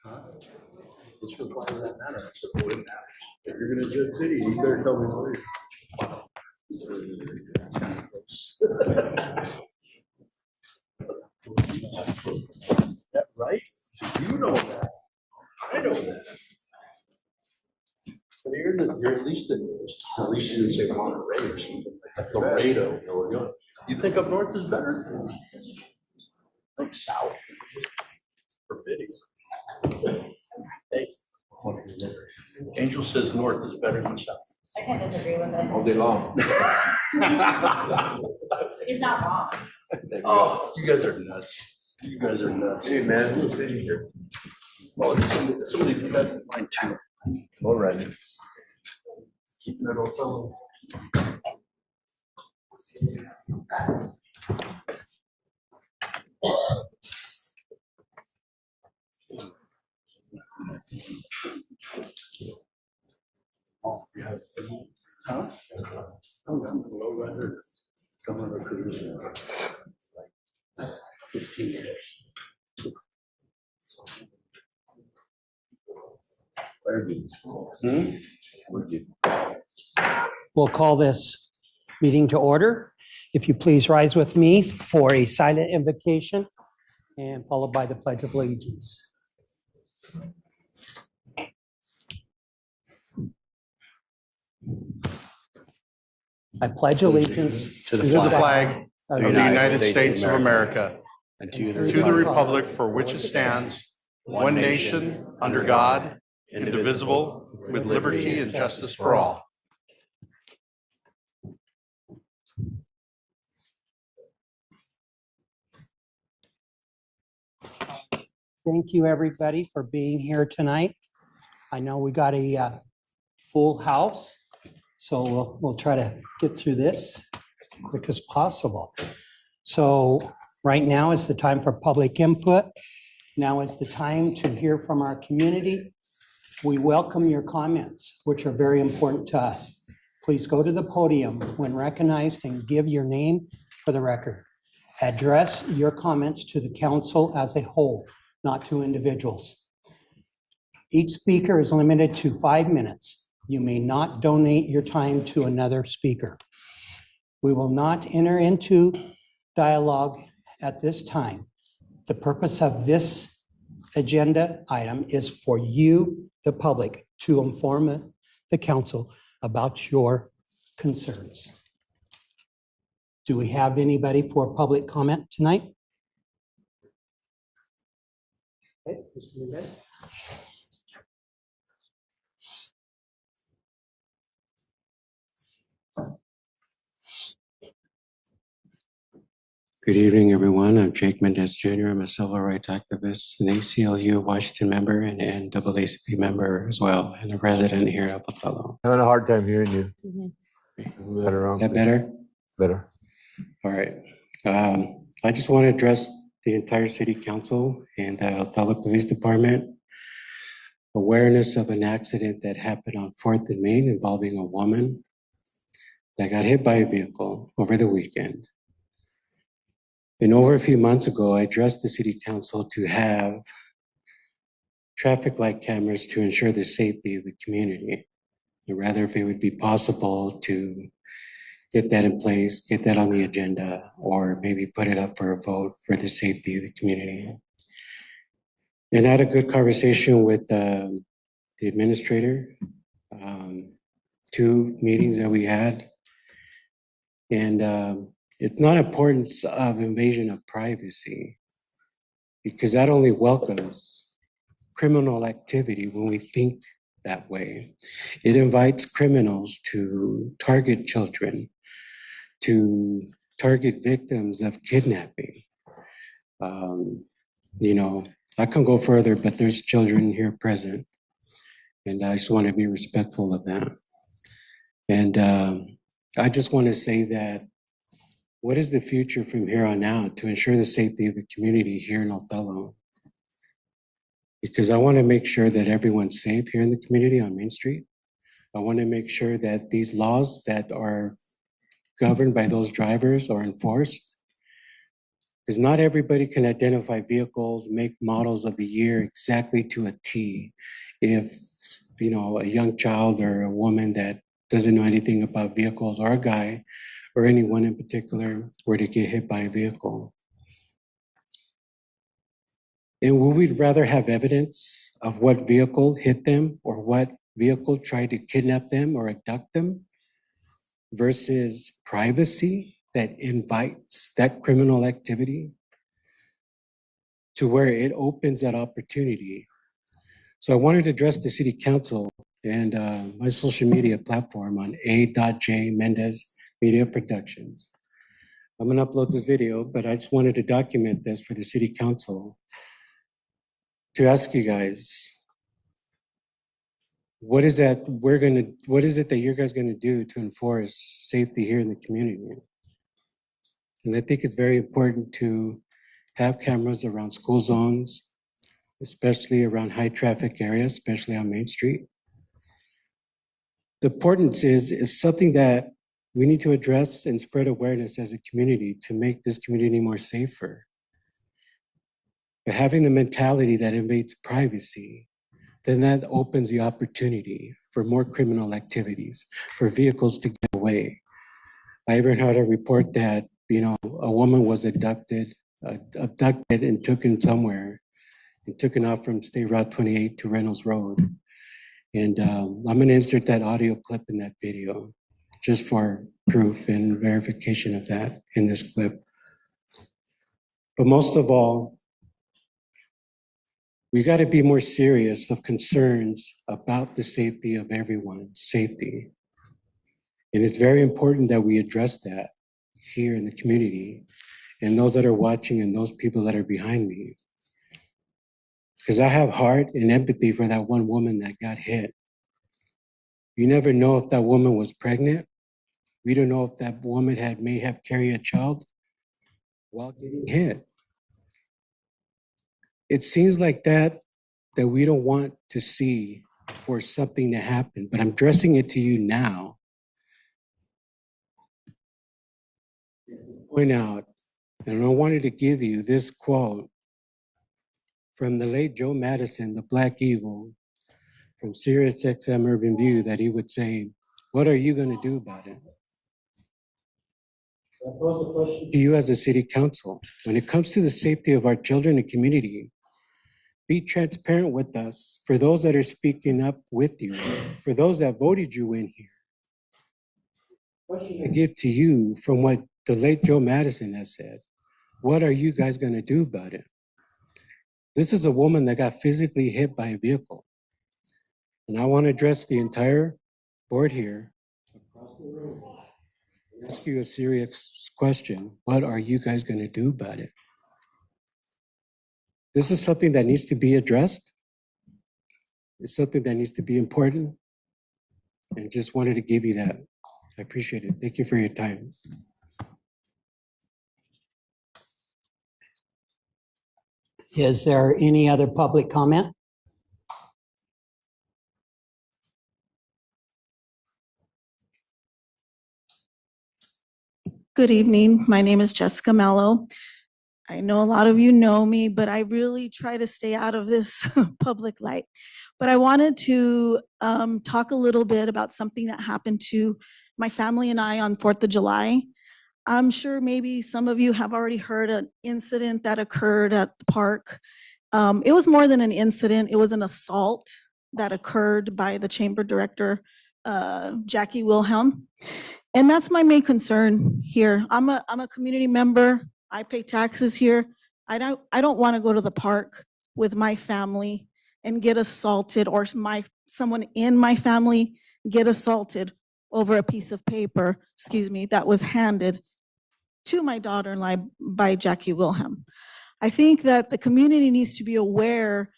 Huh? It's required that matter. So it wouldn't matter. If you're gonna judge city, you better tell me what yeah, right? You know that. I know that. But you're at least you didn't say Monterey or something like Laredo, Oregon. You think up north is better? Like south. Forbidding. Hey. Angel says north is better than south. I can't disagree with it. All day long. He's not wrong. Oh, you guys are nuts. You guys are nuts. Hey, man, who's sitting here? Oh, somebody put that in mine too. All right. Keeping it Othello. Oh, yeah. Huh? I'm low rider. Come on a cruise. Like 15 years. We'll call this meeting to order. If you please rise with me for a silent invocation and followed by the Pledge of Allegiance. I pledge allegiance to the flag of the United States of America and to the republic for which it stands, one nation, under God, indivisible, with liberty and justice for all. Thank you, everybody, for being here tonight. I know we got a full house, so we'll try to get through this as quick as possible. So right now is the time for public input. Now is the time to hear from our community. We welcome your comments, which are very important to us. Please go to the podium when recognized and give your name for the record. Address your comments to the council as a whole, not to individuals. Each speaker is limited to 5 minutes. You may not donate your time to another speaker. We will not enter into dialogue at this time. The purpose of this agenda item is for you, the public, to inform the council about your concerns. Do we have anybody for public comment tonight? Okay, Mr. Miguel. Good evening, everyone. I'm Jake Mendez Jr. I'm a civil rights activist, an ACLU Washington member, and an NAACP member as well, and a resident here of Othello. Having a hard time hearing you. Is that better? Better. All right. I just want to address the entire city council and the Othello Police Department. Awareness of an accident that happened on 4th and Main involving a woman that got hit by a vehicle over the weekend. And over a few months ago, I addressed the city council to have traffic light cameras to ensure the safety of the community. And rather, if it would be possible to get that in place, get that on the agenda, or maybe put it up for a vote for the safety of the community. And I had a good conversation with the administrator, 2 meetings that we had. And it's not importance of invasion of privacy, because that only welcomes criminal activity when we think that way. It invites criminals to target children, to target victims of kidnapping. You know, I can go further, but there's children here present, and I just want to be respectful of that. And I just want to say that what is the future from here on out to ensure the safety of the community here in Othello? Because I want to make sure that everyone's safe here in the community on Main Street. I want to make sure that these laws that are governed by those drivers are enforced. Because not everybody can identify vehicles, make models of the year exactly to a T. If, you know, a young child or a woman that doesn't know anything about vehicles, or a guy or anyone in particular were to get hit by a vehicle. And would we rather have evidence of what vehicle hit them or what vehicle tried to kidnap them or abduct them versus privacy that invites that criminal activity to where it opens that opportunity? So I wanted to address the city council and my social media platform on A.J. Mendez Media Productions. I'm gonna upload this video, but I just wanted to document this for the city council to ask you guys, what is it that you guys gonna do to enforce safety here in the community? And I think it's very important to have cameras around school zones, especially around high traffic areas, especially on Main Street. The importance is something that we need to address and spread awareness as a community to make this community more safer. But having the mentality that invades privacy, then that opens the opportunity for more criminal activities, for vehicles to get away. I even heard a report that, you know, a woman was abducted and taken somewhere and taken off from State Route 28 to Reynolds Road. And I'm gonna insert that audio clip in that video just for proof and verification of that in this clip. But most of all, we gotta be more serious of concerns about the safety of everyone's safety. And it's very important that we address that here in the community and those that are watching and those people that are behind me. Because I have heart and empathy for that one woman that got hit. You never know if that woman was pregnant. We don't know if that woman may have carried a child while getting hit. It seems like that we don't want to see for something to happen, but I'm addressing it to you now. To point out, and I wanted to give you this quote from the late Joe Madison, the Black Eagle, from Sirius XM Urban View, that he would say, "What are you going to do about it?" So I pose a question to you as a city council. When it comes to the safety of our children and community, be transparent with us for those that are speaking up with you, for those that voted you in here. The question I give to you from what the late Joe Madison has said, what are you guys going to do about it? This is a woman that got physically hit by a vehicle. And I want to address the entire board here across the room and ask you a serious question. What are you guys going to do about it? This is something that needs to be addressed. It's something that needs to be important. And just wanted to give you that. I appreciate it. Thank you for your time. Is there any other public comment? Good evening. My name is Jessica Mello. I know a lot of you know me, but I really try to stay out of this public light. But I wanted to talk a little bit about something that happened to my family and I on 4th of July. I'm sure maybe some of you have already heard an incident that occurred at the park. It was more than an incident. It was an assault that occurred by the chamber director, Jackie Wilhelm. And that's my main concern here. I'm a community member. I pay taxes here. I don't want to go to the park with my family and get assaulted, or someone in my family get assaulted over a piece of paper, that was handed to my daughter-in-law by Jackie Wilhelm. I think that the community needs to be aware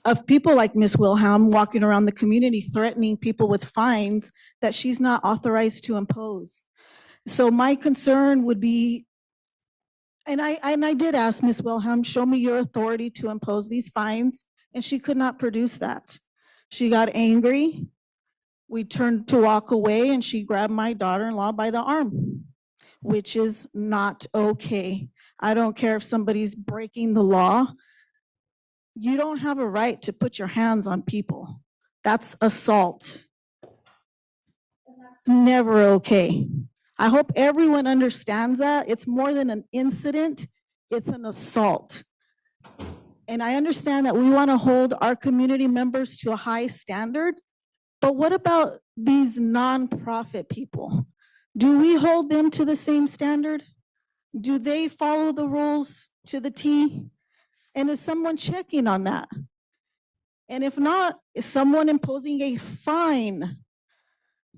of people like Ms. Wilhelm walking around the community threatening people with fines that she's not authorized to impose. So my concern would be, and I did ask Ms. Wilhelm, show me your authority to impose these fines, and she could not produce that. She got angry. We turned to walk away, and she grabbed my daughter-in-law by the arm. which is not okay. I don't care if somebody's breaking the law. You don't have a right to put your hands on people. That's assault. That's never okay. I hope everyone understands that. It's more than an incident, it's an assault. And I understand that we want to hold our community members to a high standard, but what about these nonprofit people? Do we hold them to the same standard? Do they follow the rules to the T? And is someone checking on that? And if not, is someone imposing a fine?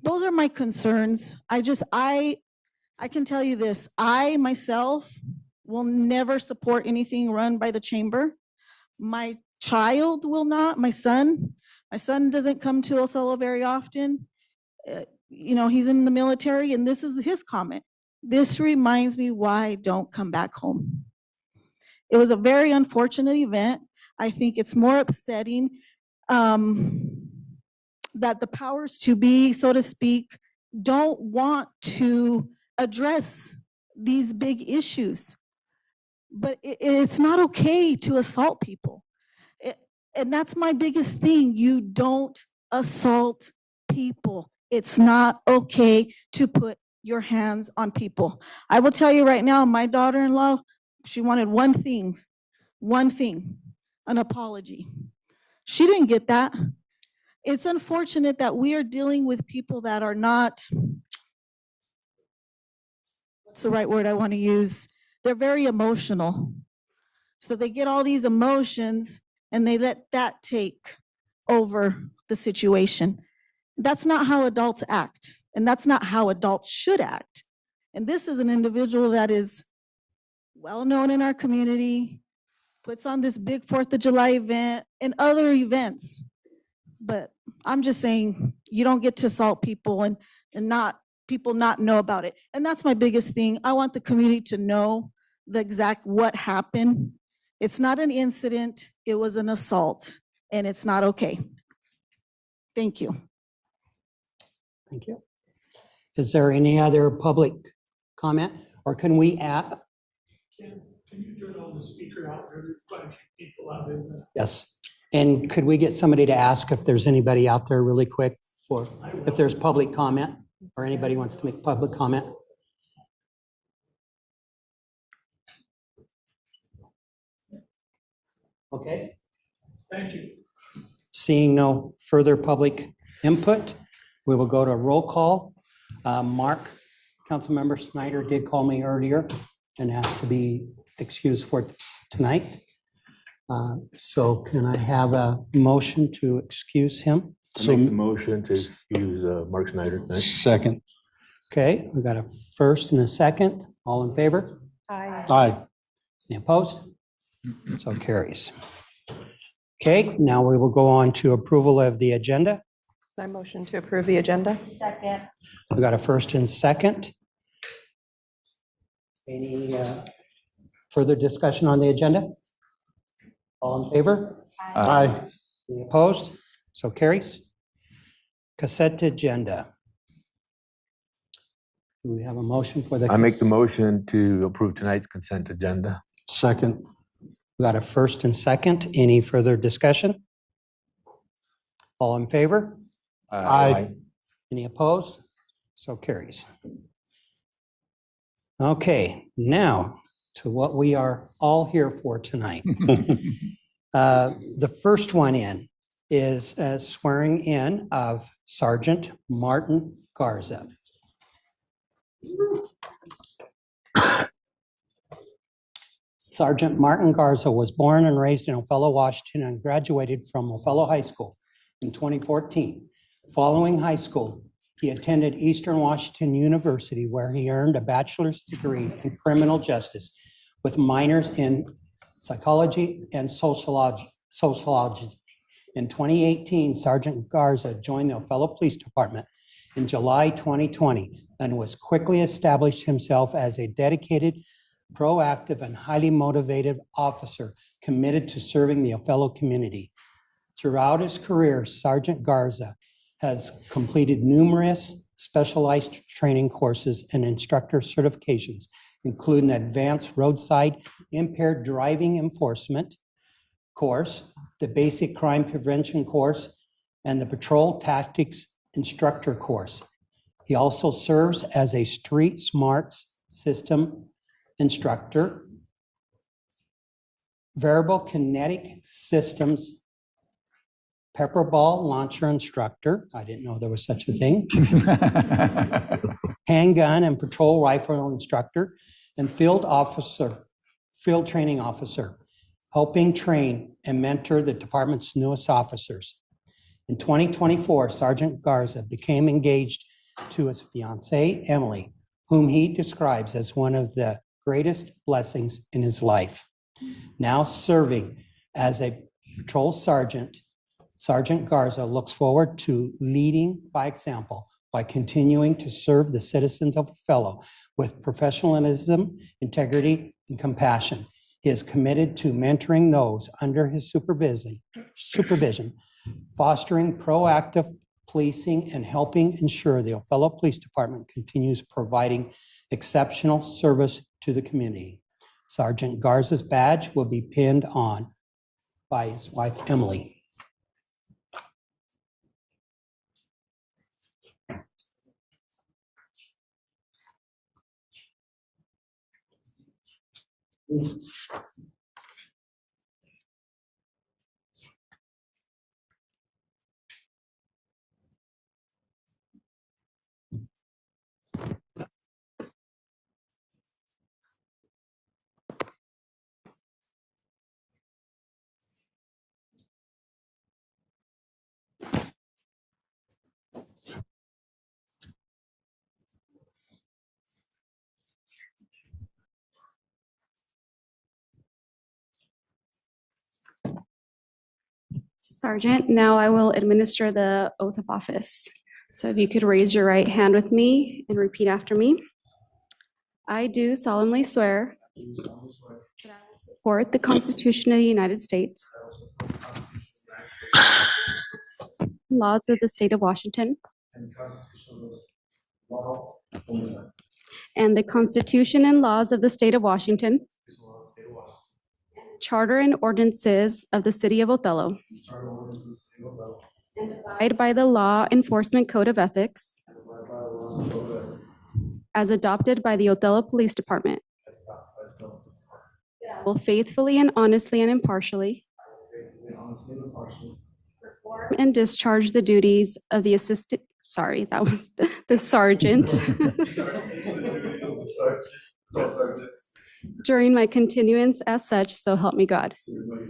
Those are my concerns. I can tell you this, I myself will never support anything run by the chamber. My child will not, my son doesn't come to Othello very often. He's in the military, and this is his comment. This reminds me why I don't come back home. It was a very unfortunate event. I think it's more upsetting that the powers to be, so to speak, don't want to address these big issues. But it's not okay to assault people. And that's my biggest thing. You don't assault people. It's not okay to put your hands on people. I will tell you right now, my daughter-in-law, she wanted one thing, an apology. She didn't get that. It's unfortunate that we are dealing with people that are not, what's the right word I want to use? They're very emotional. So they get all these emotions and they let that take over the situation. That's not how adults act, and that's not how adults should act. And this is an individual that is well known in our community, puts on this big 4th of July event and other events. But I'm just saying, you don't get to assault people and people not know about it. And that's my biggest thing. I want the community to know the exact what happened. It's not an incident, it was an assault, and it's not okay. Thank you. Thank you. Is there any other public comment, or can we add? Can you turn on the speaker out there? There's quite a few people out there. Yes. And could we get somebody to ask if there's anybody out there really quick for, if there's public comment or anybody wants to make public comment? Okay. Thank you. Seeing no further public input, we will go to roll call. Mark, Councilmember Snyder did call me earlier and asked to be excused for tonight. So can I have a motion to excuse him? So make the motion to excuse Mark Snyder tonight. Second. Okay, we got a first and a second. All in favor? Aye. Any opposed? So carries. Okay, now we will go on to approval of the agenda. I motion to approve the agenda. Second. We got a first and second. Any further discussion on the agenda? All in favor? Aye. Any opposed? So carries. Consent agenda. Do we have a motion for the? I make the motion to approve tonight's consent agenda. Second. We got a first and second. Any further discussion? All in favor? Aye. Any opposed? So carries. Okay, now to what we are all here for tonight. The first one in is swearing in of Sergeant Martin Garza. Sergeant Martin Garza was born and raised in Othello, Washington, and graduated from Othello High School in 2014. Following high school, he attended Eastern Washington University, where he earned a bachelor's degree in criminal justice with minors in psychology and sociology. In 2018, Sergeant Garza joined the Othello Police Department in July 2020 and was quickly established himself as a dedicated, proactive, and highly motivated officer committed to serving the Othello community. Throughout his career, Sergeant Garza has completed numerous specialized training courses and instructor certifications, including advanced roadside impaired driving enforcement course, the basic crime prevention course, and the patrol tactics instructor course. He also serves as a street smarts system instructor, variable kinetic systems pepper ball launcher instructor. I didn't know there was such a thing. Handgun and patrol rifle instructor, and field training officer, helping train and mentor the department's newest officers. In 2024, Sergeant Garza became engaged to his fiancée, Emily, whom he describes as one of the greatest blessings in his life. Now serving as a patrol sergeant, Sergeant Garza looks forward to leading by example by continuing to serve the citizens of Othello with professionalism, integrity, and compassion. He is committed to mentoring those under his supervision, fostering proactive policing, and helping ensure the Othello Police Department continues providing exceptional service to the community. Sergeant Garza's badge will be pinned on by his wife, Emily. Sergeant, now I will administer the oath of office. So if you could raise your right hand with me and repeat after me. I do solemnly swear that I will support the Constitution of the United States, laws of the state of Washington, and the Constitution and laws of the state of Washington, Charter and ordinances of the city of Othello, and abide by the law enforcement code of ethics as adopted by the Othello Police Department. I will faithfully and honestly and impartially perform and discharge the duties of the the sergeant during my continuance as such, so help me God. And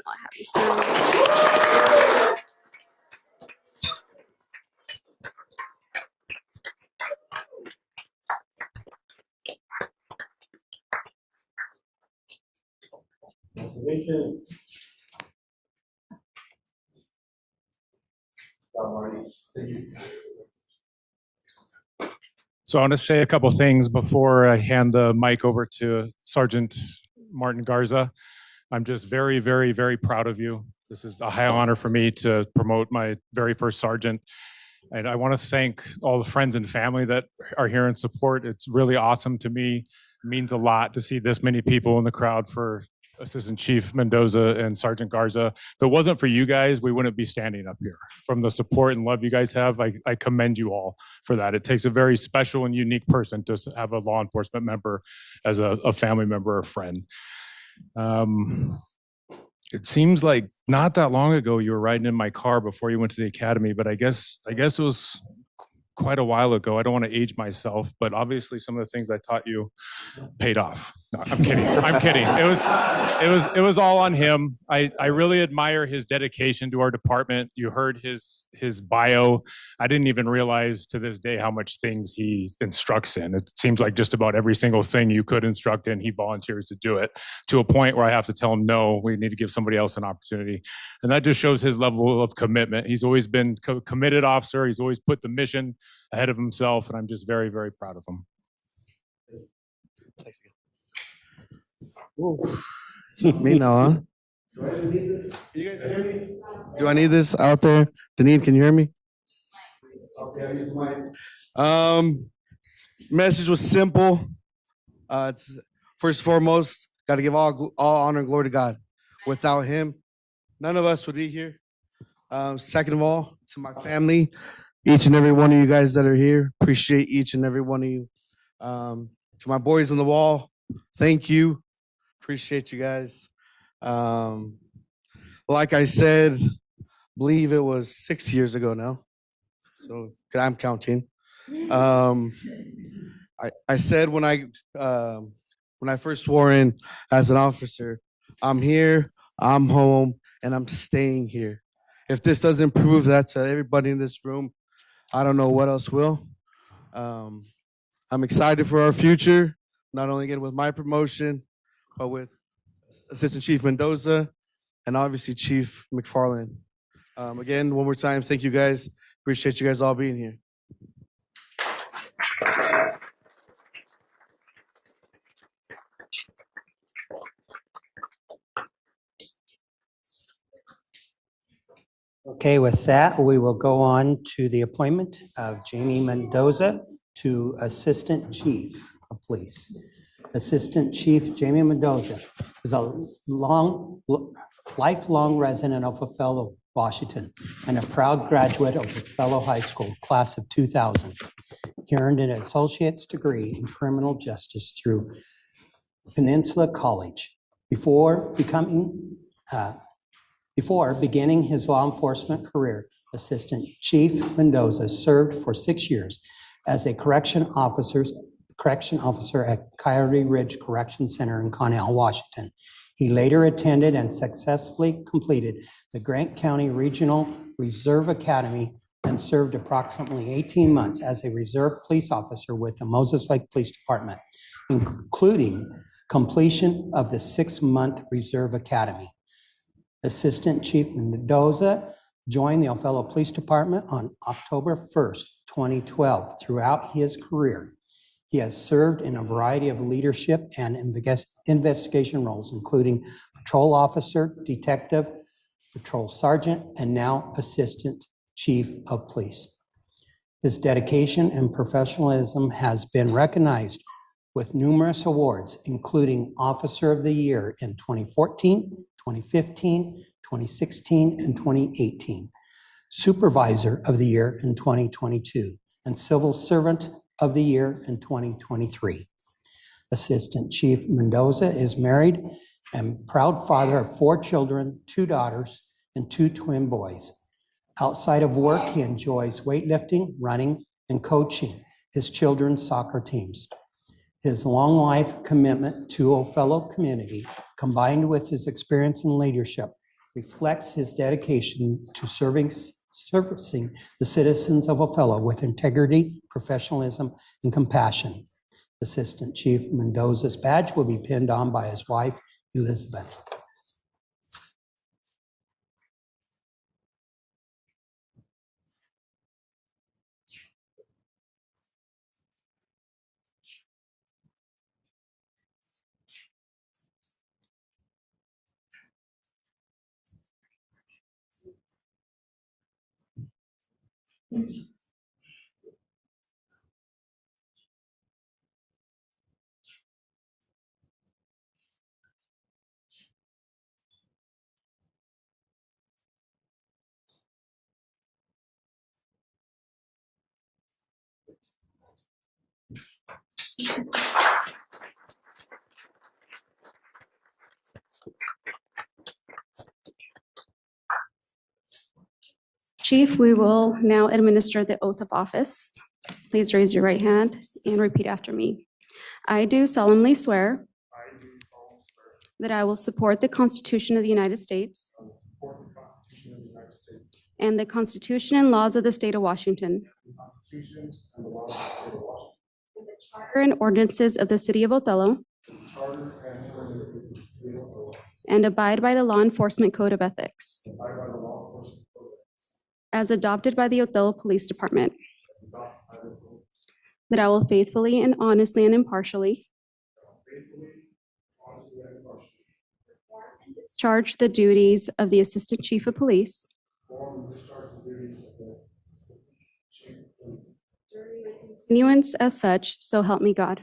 I'll have you sign. So I want to say a couple things before I hand the mic over to Sergeant Martin Garza. I'm just very, very, very proud of you. This is a high honor for me to promote my very first sergeant. And I want to thank all the friends and family that are here in support. It's really awesome to me. It means a lot to see this many people in the crowd for Assistant Chief Mendoza and Sergeant Garza. If it wasn't for you guys, we wouldn't be standing up here. From the support and love you guys have, I commend you all for that. It takes a very special and unique person to have a law enforcement member as a family member or friend. It seems like not that long ago you were riding in my car before you went to the academy, but I guess it was quite a while ago. I don't want to age myself, but obviously some of the things I taught you paid off. No, I'm kidding. I'm kidding. It was all on him. I really admire his dedication to our department. You heard his bio. I didn't even realize to this day how much things he instructs in. It seems like just about every single thing you could instruct in, he volunteers to do it, to a point where I have to tell him, no, we need to give somebody else an opportunity. And that just shows his level of commitment. He's always been a committed officer. He's always put the mission ahead of himself, and I'm just very, very proud of him. It's me now, huh? You guys hear me? Do I need this out there? Deneen, can you hear me? Okay, I use message was simple. It's first and foremost, got to give all honor and glory to God. Without Him, none of us would be here. Second of all, to my family, each and every one of you guys that are here, appreciate each and every one of you. To my boys on the wall, thank you. Appreciate you guys. Like I said, believe it was 6 years ago now. So I'm counting. I said when I first swore in as an officer, I'm here, I'm home, and I'm staying here. If this doesn't prove that to everybody in this room, I don't know what else will. I'm excited for our future, not only again with my promotion, but with Assistant Chief Mendoza and obviously Chief McFarland. Again, one more time, thank you guys. Appreciate you guys all being here. Okay, with that, we will go on to the appointment of Jamie Mendoza to Assistant Chief of Police. Assistant Chief Jamie Mendoza is a lifelong resident of Othello, Washington, and a proud graduate of Othello High School, class of 2000. He earned an associate's degree in criminal justice through Peninsula College. Before beginning his law enforcement career, Assistant Chief Mendoza served for 6 years as a correction officer at Coyote Ridge Correction Center in Connell, Washington. He later attended and successfully completed the Grant County Regional Reserve Academy and served approximately 18 months as a reserve police officer with the Moses Lake Police Department, including completion of the 6-month Reserve Academy. Assistant Chief Mendoza joined the Othello Police Department on October 1st, 2012. Throughout his career, he has served in a variety of leadership and investigation roles, including patrol officer, detective, patrol sergeant, and now Assistant Chief of Police. His dedication and professionalism has been recognized with numerous awards, including Officer of the Year in 2014, 2015, 2016, and 2018, Supervisor of the Year in 2022, and Civil Servant of the Year in 2023. Assistant Chief Mendoza is married and proud father of 4 children, 2 daughters, and 2 twin boys. Outside of work, he enjoys weightlifting, running, and coaching his children's soccer teams. His long life commitment to Othello community, combined with his experience in leadership, reflects his dedication to servicing the citizens of Othello with integrity, professionalism, and compassion. Assistant Chief Mendoza's badge will be pinned on by his wife, Elizabeth. Chief, we will now administer the oath of office. Please raise your right hand and repeat after me. I do solemnly swear that I will support the Constitution of the United States and the Constitution and laws of the state of Washington, and the charter and ordinances of the city of Othello, and abide by the law enforcement code of ethics as adopted by the Othello Police Department, that I will faithfully and honestly and impartially discharge the duties of the Assistant Chief of Police continuance as such, so help me God.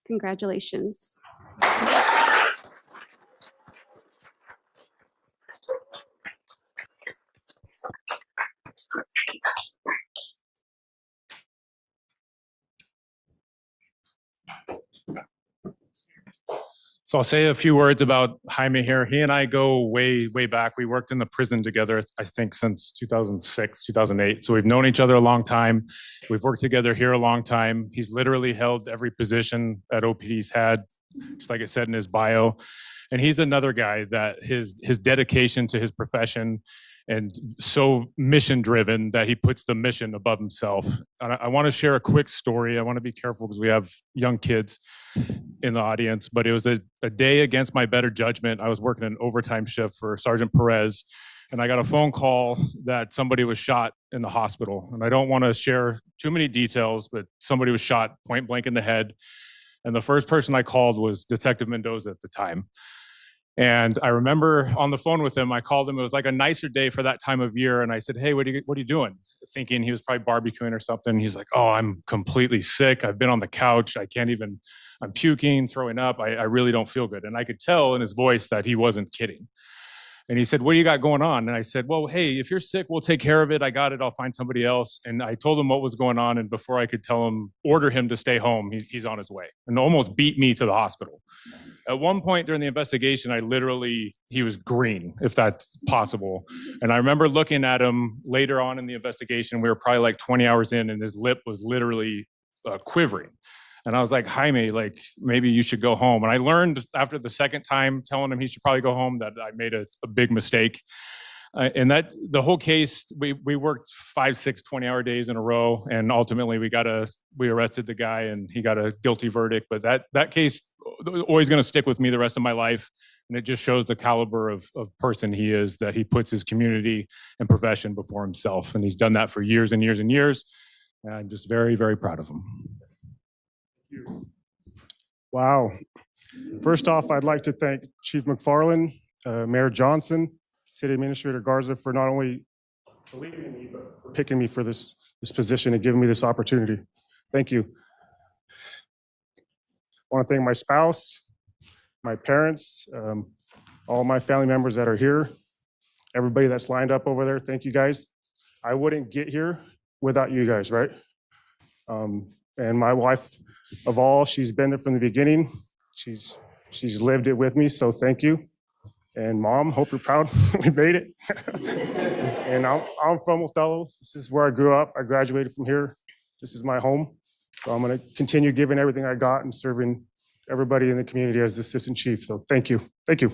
Congratulations. So I'll say a few words about Jaime here. He and I go way, way back. We worked in the prison together, I think, since 2006, 2008. So we've known each other a long time. We've worked together here a long time. He's literally held every position that OPD's had, just like it said in his bio. And he's another guy that his dedication to his profession and so mission driven that he puts the mission above himself. And I want to share a quick story. I want to be careful because we have young kids in the audience, but it was a day against my better judgment. I was working an overtime shift for Sergeant Perez, and I got a phone call that somebody was shot in the hospital. And I don't want to share too many details, but somebody was shot point blank in the head. And the first person I called was Detective Mendoza at the time. And I remember on the phone with him, I called him. It was like a nicer day for that time of year. And I said, hey, what are you doing? Thinking he was probably barbecuing or something. He's like, oh, I'm completely sick. I've been on the couch. I'm puking, throwing up. I really don't feel good. And I could tell in his voice that he wasn't kidding. And he said, what do you got going on? And I said, well, hey, if you're sick, we'll take care of it. I got it. I'll find somebody else. And I told him what was going on. And before I could order him to stay home, he's on his way, and almost beat me to the hospital. At one point during the investigation, he was green, if that's possible. And I remember looking at him later on in the investigation. We were probably like 20 hours in, and his lip was literally quivering. And I was like, Jaime, like, maybe you should go home. And I learned after the second time telling him he should probably go home that I made a big mistake. And that the whole case, we worked 5, 6, 20-hour days in a row. And ultimately we arrested the guy and he got a guilty verdict. But that case always going to stick with me the rest of my life. And it just shows the caliber of person he is, that he puts his community and profession before himself. And he's done that for years and years and years. And I'm just very, very proud of him. Wow. First off, I'd like to thank Chief McFarland, Mayor Johnson, City Administrator Garza for not only believing in me, but for picking me for this position and giving me this opportunity. Thank you. I want to thank my spouse, my parents, all my family members that are here, everybody that's lined up over there. Thank you guys. I wouldn't get here without you guys, right? And my wife of all, she's been there from the beginning. She's lived it with me, so thank you. And Mom, hope you're proud we made it. And I'm from Othello. This is where I grew up. I graduated from here. This is my home. So I'm going to continue giving everything I got and serving everybody in the community as the Assistant Chief. So thank you. Thank you.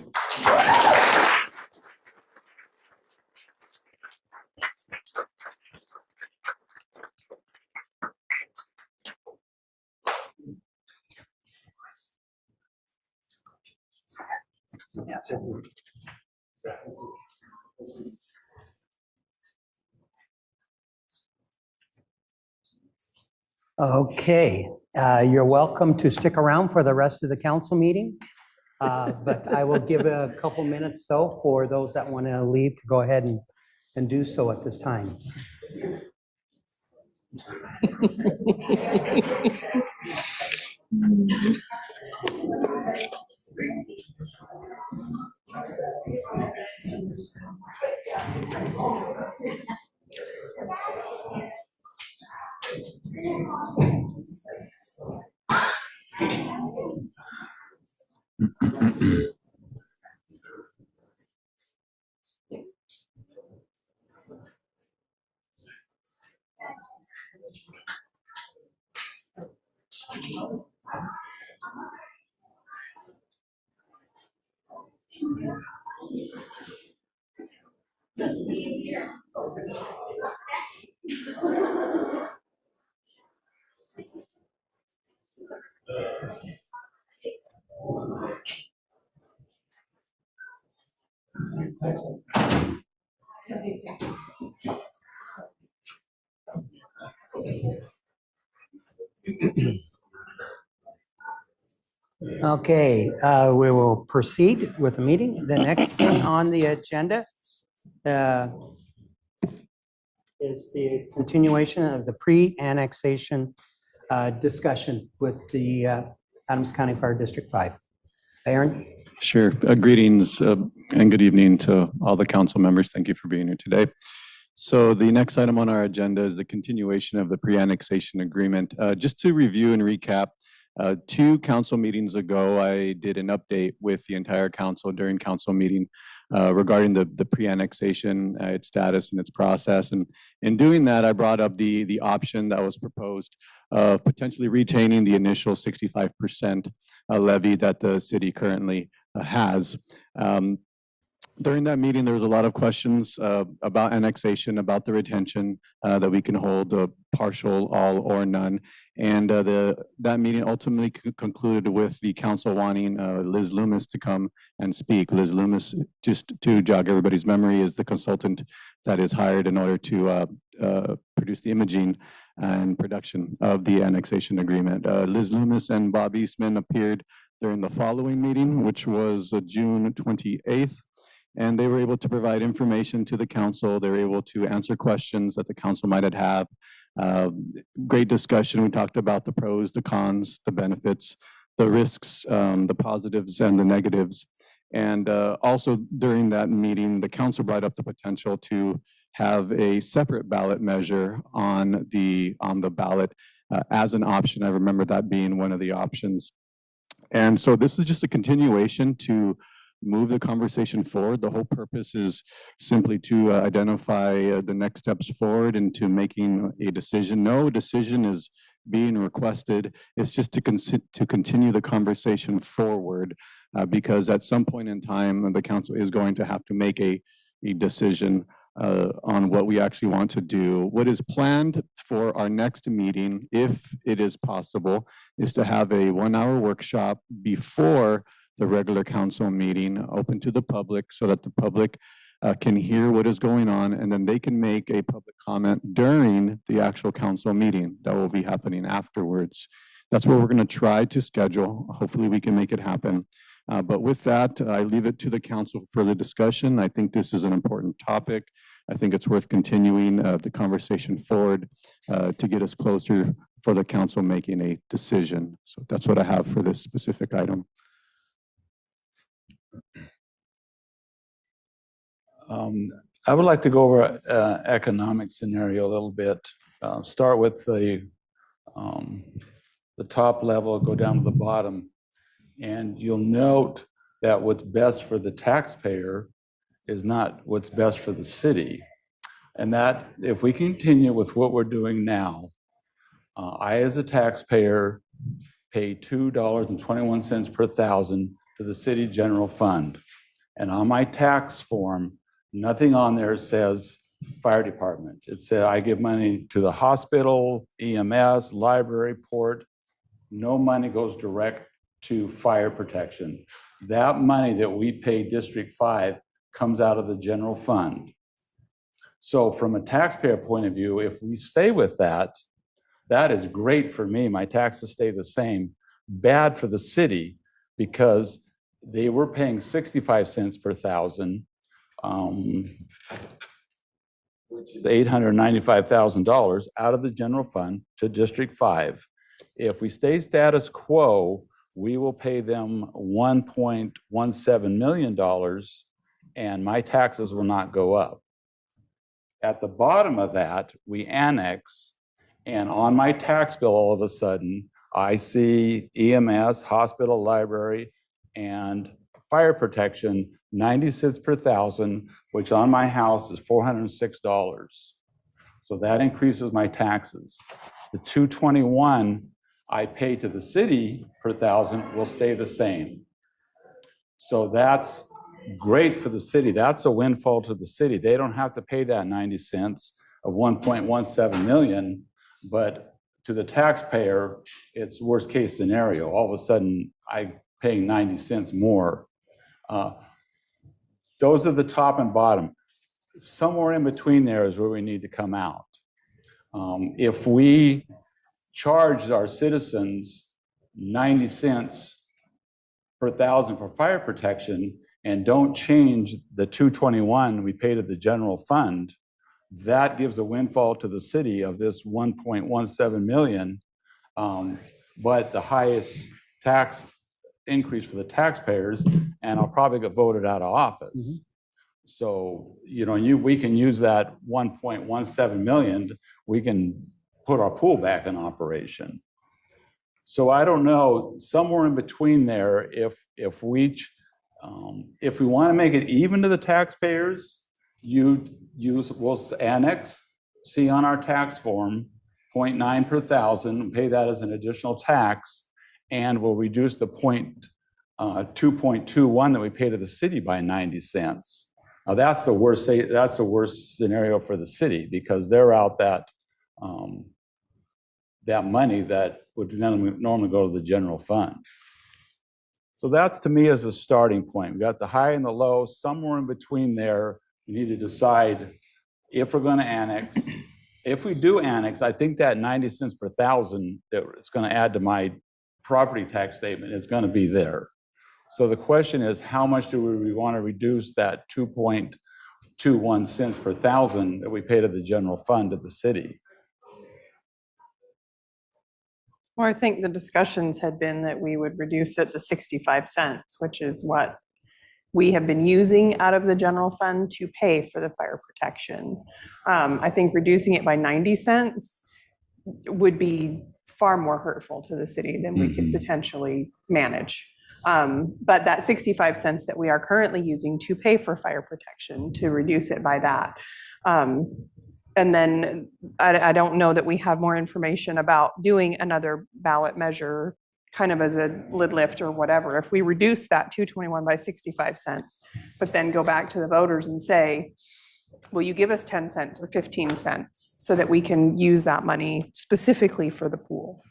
Okay, you're welcome to stick around for the rest of the council meeting. But I will give a couple minutes though for those that want to leave to go ahead and do so at this time. Okay, we will proceed with the meeting. The next thing on the agenda is the continuation of the pre-annexation discussion with the Adams County Fire District 5. Aaron? Sure. Greetings and good evening to all the council members. Thank you for being here today. So the next item on our agenda is the continuation of the pre-annexation agreement. Just to review and recap, 2 council meetings ago, I did an update with the entire council during council meeting regarding the pre-annexation, its status and its process. And in doing that, I brought up the option that was proposed of potentially retaining the initial 65% levy that the city currently has. During that meeting, there was a lot of questions about annexation, about the retention that we can hold partial, all, or none. And that meeting ultimately concluded with the council wanting Liz Loomis to come and speak. Liz Loomis, just to jog everybody's memory, is the consultant that is hired in order to produce the imaging and production of the annexation agreement. Liz Loomis and Bob Eastman appeared during the following meeting, which was June 28th. And they were able to provide information to the council. They were able to answer questions that the council might have. Great discussion. We talked about the pros, the cons, the benefits, the risks, the positives and the negatives. And also during that meeting, the council brought up the potential to have a separate ballot measure on the ballot as an option. I remember that being one of the options. And so this is just a continuation to move the conversation forward. The whole purpose is simply to identify the next steps forward into making a decision. No decision is being requested. It's just to continue the conversation forward because at some point in time, the council is going to have to make a decision on what we actually want to do. What is planned for our next meeting, if it is possible, is to have a 1-hour workshop before the regular council meeting, open to the public so that the public can hear what is going on, and then they can make a public comment during the actual council meeting that will be happening afterwards. That's what we're going to try to schedule. Hopefully we can make it happen. But with that, I leave it to the council for the discussion. I think this is an important topic. I think it's worth continuing the conversation forward to get us closer for the council making a decision. So that's what I have for this specific item. I would like to go over economic scenario a little bit. Start with the top level, go down to the bottom. And you'll note that what's best for the taxpayer is not what's best for the city. And that if we continue with what we're doing now, I as a taxpayer pay $2.21 per thousand to the city general fund. And on my tax form, nothing on there says fire department. It says I give money to the hospital, EMS, library, port. No money goes direct to fire protection. That money that we pay District 5 comes out of the general fund. So from a taxpayer point of view, if we stay with that, that is great for me. My taxes stay the same. Bad for the city because they were paying 65 cents per thousand, which is $895,000 out of the general fund to District 5. If we stay status quo, we will pay them $1.17 million and my taxes will not go up. At the bottom of that, we annex, and on my tax bill, all of a sudden, I see EMS, hospital, library, and fire protection, 90 cents per thousand, which on my house is $406. So that increases my taxes. The $221 I pay to the city per thousand will stay the same. So that's great for the city. That's a windfall to the city. They don't have to pay that 90 cents of 1.17 million, but to the taxpayer, it's worst case scenario. All of a sudden, I'm paying 90 cents more. Those are the top and bottom. Somewhere in between there is where we need to come out. If we charge our citizens 90 cents per thousand for fire protection and don't change the 221 we pay to the general fund, that gives a windfall to the city of this 1.17 million. But the highest tax increase for the taxpayers, and I'll probably get voted out of office. So, we can use that 1.17 million, we can put our pool back in operation. So I don't know, somewhere in between there, if we want to make it even to the taxpayers, we'll annex, see on our tax form, 0.9 per thousand, pay that as an additional tax, and we'll reduce the 2.21 that we pay to the city by 90 cents. Now that's the worst scenario for the city, because they're out that money that would normally go to the general fund. So that's, to me, as a starting point. We got the high and the low, somewhere in between there. We need to decide if we're going to annex. If we do annex, I think that 90 cents per thousand that it's going to add to my property tax statement is going to be there. So the question is, how much do we want to reduce that 2.21 cents per thousand that we pay to the general fund of the city? Well, I think the discussions had been that we would reduce it to 65 cents, which is what we have been using out of the general fund to pay for the fire protection. I think reducing it by 90 cents would be far more hurtful to the city than we could potentially manage. But that 65 cents that we are currently using to pay for fire protection, to reduce it by that. And then I don't know that we have more information about doing another ballot measure kind of as a lid lift or whatever. If we reduce that 221 by 65 cents, but then go back to the voters and say, will you give us 10 cents or 15 cents so that we can use that money specifically for the pool?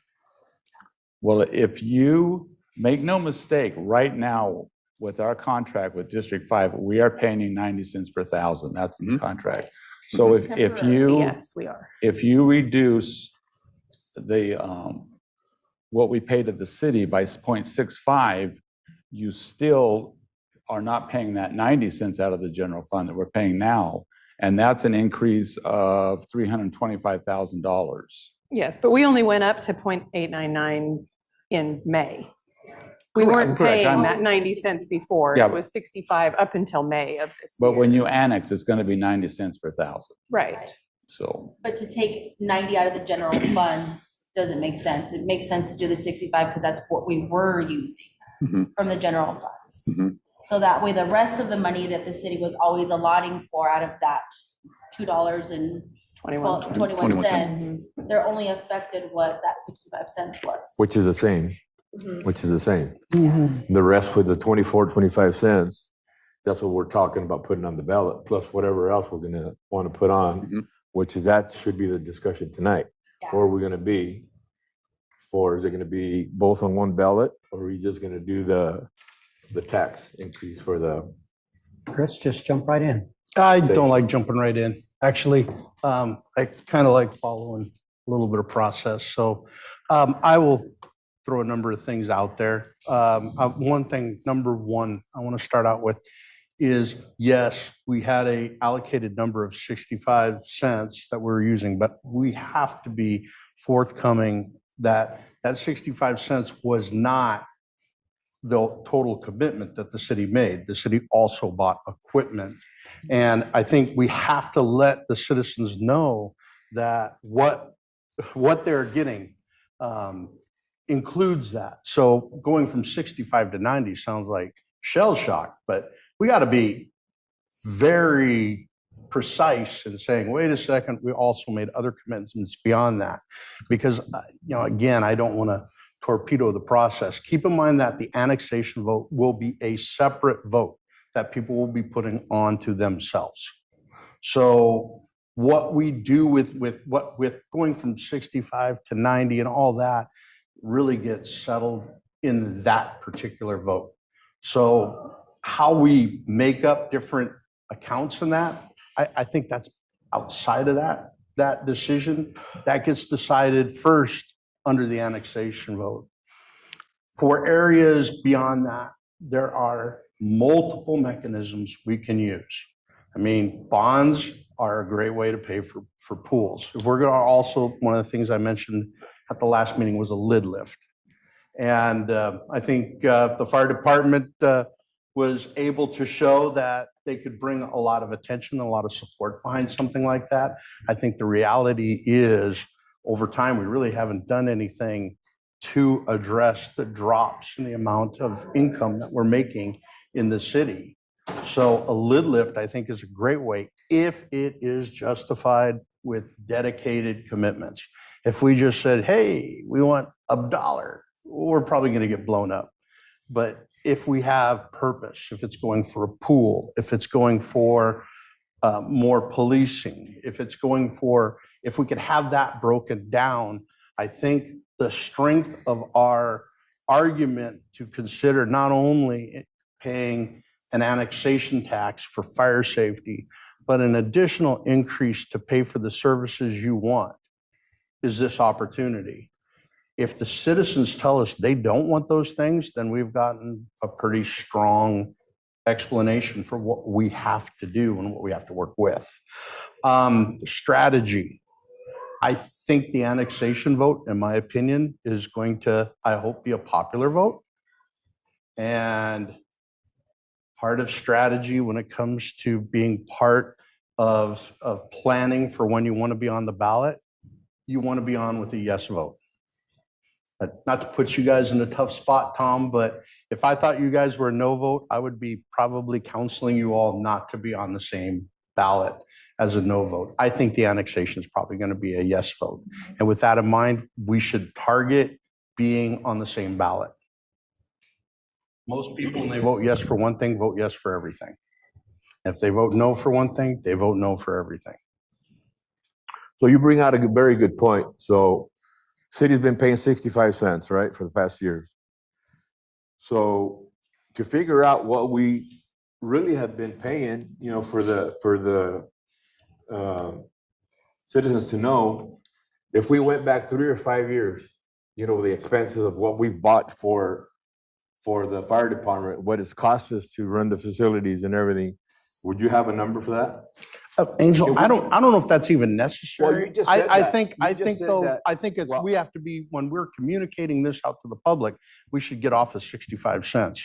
Well, if you make no mistake, right now with our contract with District 5, we are paying you 90 cents per thousand. That's in the contract. So if you, yes, we are. If you reduce the what we pay to the city by 0.65, you still are not paying that 90 cents out of the general fund that we're paying now. And that's an increase of $325,000. Yes, but we only went up to 0.899 in May. We weren't Correct. paying that 90 cents before. Yeah, It was 65 up until May of this But year. when you annex, it's going to be 90 cents per thousand. Right. So, But to take 90 out of the general funds doesn't make sense. It makes sense to do the 65 because that's what we were using from the general funds. So that way the rest of the money that the city was always allotting for out of that $2.21 cents, they're only affected what that 65 cents was. Which is the same, which is the same. The rest with the 25 cents, that's what we're talking about putting on the ballot, plus whatever else we're gonna want to put on, which is, that should be the discussion tonight. Or are we gonna be is it gonna be both on one ballot, or are we just gonna do the tax increase for the? Chris, just jump right in. I don't like jumping right in. Actually, I kind of like following a little bit of process. So I will throw a number of things out there. One thing, number one, I want to start out with is, yes, we had a allocated number of 65 cents that we're using, but we have to be forthcoming that that 65 cents was not the total commitment that the city made. The city also bought equipment. And I think we have to let the citizens know that what they're getting includes that. So going from 65 to 90 sounds like shell shock, but we got to be very precise in saying, wait a second, we also made other commitments beyond that. Because, again, I don't want to torpedo the process. Keep in mind that the annexation vote will be a separate vote that people will be putting on to themselves. So what we do with going from 65 to 90 and all that really gets settled in that particular vote. So how we make up different accounts in that, I think that's outside of that decision. That gets decided first under the annexation vote. For areas beyond that, there are multiple mechanisms we can use. I mean, bonds are a great way to pay for pools. If we're going to also, one of the things I mentioned at the last meeting was a lid lift. And I think the fire department was able to show that they could bring a lot of attention, a lot of support behind something like that. I think the reality is, over time, we really haven't done anything to address the drops in the amount of income that we're making in the city. So a lid lift, I think, is a great way if it is justified with dedicated commitments. If we just said, hey, we want $1, we're probably going to get blown up. But if we have purpose, if it's going for a pool, if it's going for more policing, if we could have that broken down, I think the strength of our argument to consider not only paying an annexation tax for fire safety, but an additional increase to pay for the services you want is this opportunity. If the citizens tell us they don't want those things, then we've gotten a pretty strong explanation for what we have to do and what we have to work with. Strategy. I think the annexation vote, in my opinion, is going to, I hope, be a popular vote. And part of strategy when it comes to being part of planning for when you want to be on the ballot, you want to be on with a yes vote. Not to put you guys in a tough spot, Tom, but if I thought you guys were a no vote, I would be probably counseling you all not to be on the same ballot as a no vote. I think the annexation is probably going to be a yes vote. And with that in mind, we should target being on the same ballot. Most people, when they vote yes for one thing, vote yes for everything. If they vote no for one thing, they vote no for everything. So you bring out a very good point. So city's been paying 65 cents, right, for the past years. So to figure out what we really have been paying, you know, for the citizens to know, if we went back 3 or 5 years, you know, the expenses of what we've bought for the fire department, what it's cost us to run the facilities and everything, would you have a number for that? Angel, I don't know if that's even necessary. Well, you just said I that. think You just said though, that. I think it's, Well- we have to be, when we're communicating this out to the public, we should get off of 65 cents.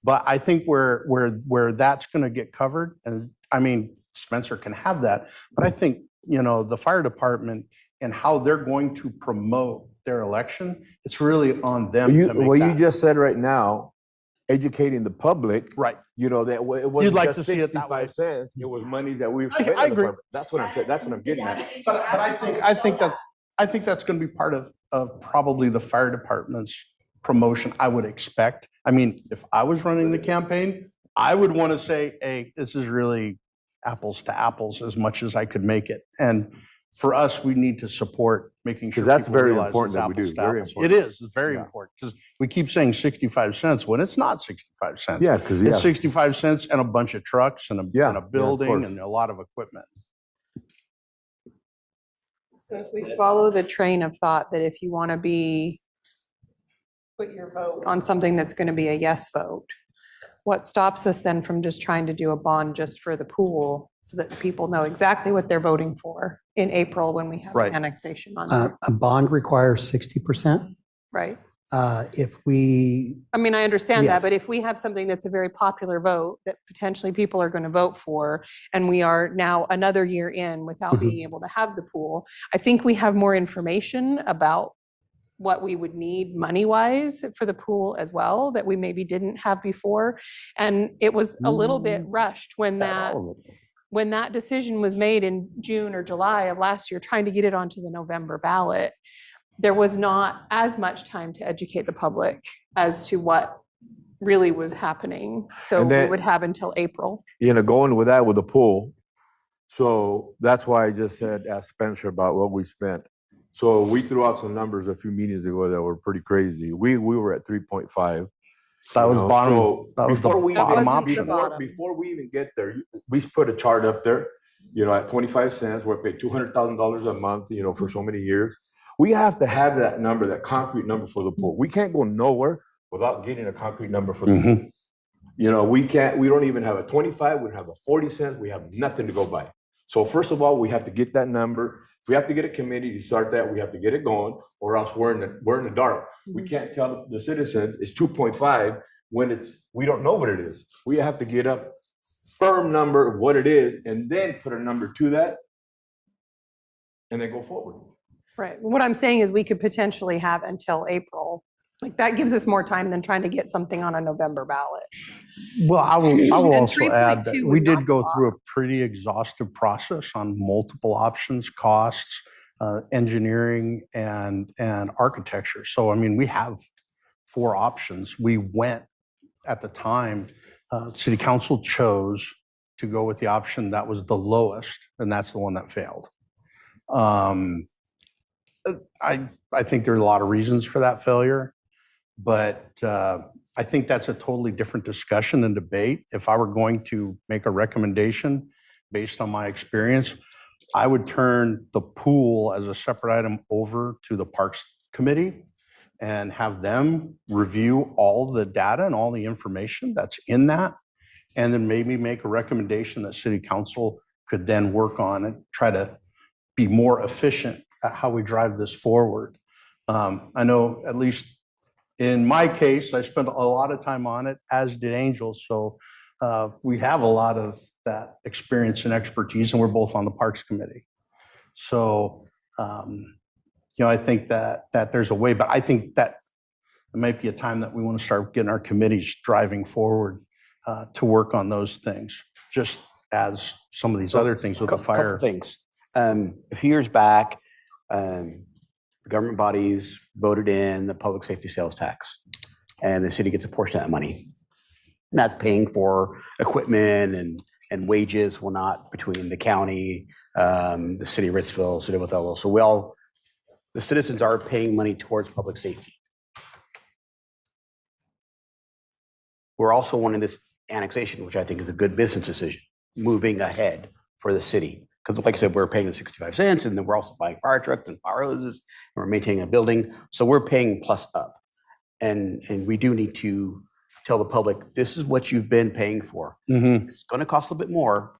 But I think where that's going to get covered, and I mean, Spencer can have that, but I think, you know, the fire department and how they're going to promote their election, it's really on them to make Well, that. you just said right now, educating the public, right? You know, that it wasn't You'd like just to see it that way. 65 cents. It was money that we were I spending. on the agree. department. That's what I'm getting at. But I think that's going to be part of probably the fire department's promotion, I would expect. I mean, if I was running the campaign, I would want to say, hey, this is really apples to apples as much as I could make it. And for us, we need to support making sure Because that's people very realize important it's that we do. apples to Very apples. important. It is. It's very important because we keep saying 65 cents when it's not 65 cents. Yeah, because It's 65 cents and a bunch of trucks and a building course. and a lot of equipment. So if we follow the train of thought that if you want to put your vote on something that's going to be a yes vote, what stops us then from just trying to do a bond just for the pool so that people know exactly what they're voting for in April when we have Right. annexation on? A bond requires 60%. Right. If we, I mean, I understand Yes. that, but if we have something that's a very popular vote that potentially people are going to vote for, and we are now another year in without Mhm. being able to have the pool, I think we have more information about what we would need money-wise for the pool as well, that we maybe didn't have before. And it was a little bit rushed when that decision was made in June or July of last year, trying to get it onto the November ballot. There was not as much time to educate the public as to what really was happening. So And we then- would have until April. You know, going with that with the pool. So that's why I just said, ask Spencer about what we spent. So we threw out some numbers a few meetings ago that were pretty crazy. We were at 3.5. That was bottom. That was the Before we bottom even, option. before we even get there, we put a chart up there. You know, at 25 cents, we're paid $200,000 a month. You know, for so many years. We have to have that number, that concrete number for the pool. We can't go nowhere without getting a concrete number for the pool. You know, we don't even have a 25, we don't have a 40 cents, we have nothing to go by. So first of all, we have to get that number. If we have to get a committee to start that, we have to get it going, or else we're in the dark. We can't tell the citizens it's 2.5 when we don't know what it is. We have to get a firm number of what it is and then put a number to that and then go forward. Right. What I'm saying is we could potentially have until April. Like that gives us more time than trying to get something on a November ballot. Well, I will And also add that 3.2 we is did not go a lot. through a pretty exhaustive process on multiple options, costs, engineering, and architecture. So, I mean, we have 4 options. We went at the time, city council chose to go with the option that was the lowest, and that's the one that failed. I think there are a lot of reasons for that failure, but I think that's a totally different discussion and debate. If I were going to make a recommendation based on my experience, I would turn the pool as a separate item over to the Parks Committee and have them review all the data and all the information that's in that, and then maybe make a recommendation that City Council could then work on and try to be more efficient at how we drive this forward. I know, at least in my case, I spent a lot of time on it, as did Angel. So we have a lot of that experience and expertise, and we're both on the Parks Committee. So, I think that there's a way, but I think that it might be a time that we want to start getting our committees driving forward to work on those things, just as some of these other things with the fire. Couple things. A few years back, the government bodies voted in the public safety sales tax, and the city gets a portion of that money. And that's paying for equipment and wages, well, not between the county, the city of Ritzville, city of Othello. So the citizens are paying money towards public safety. We're also wanting this annexation, which I think is a good business decision, moving ahead for the city. Because like I said, we're paying the 65 cents, and then we're also buying fire trucks and fire hoses, and we're maintaining a building. So we're paying plus up. And we do need to tell the public, this is what you've been paying for. It's going to cost a little bit more,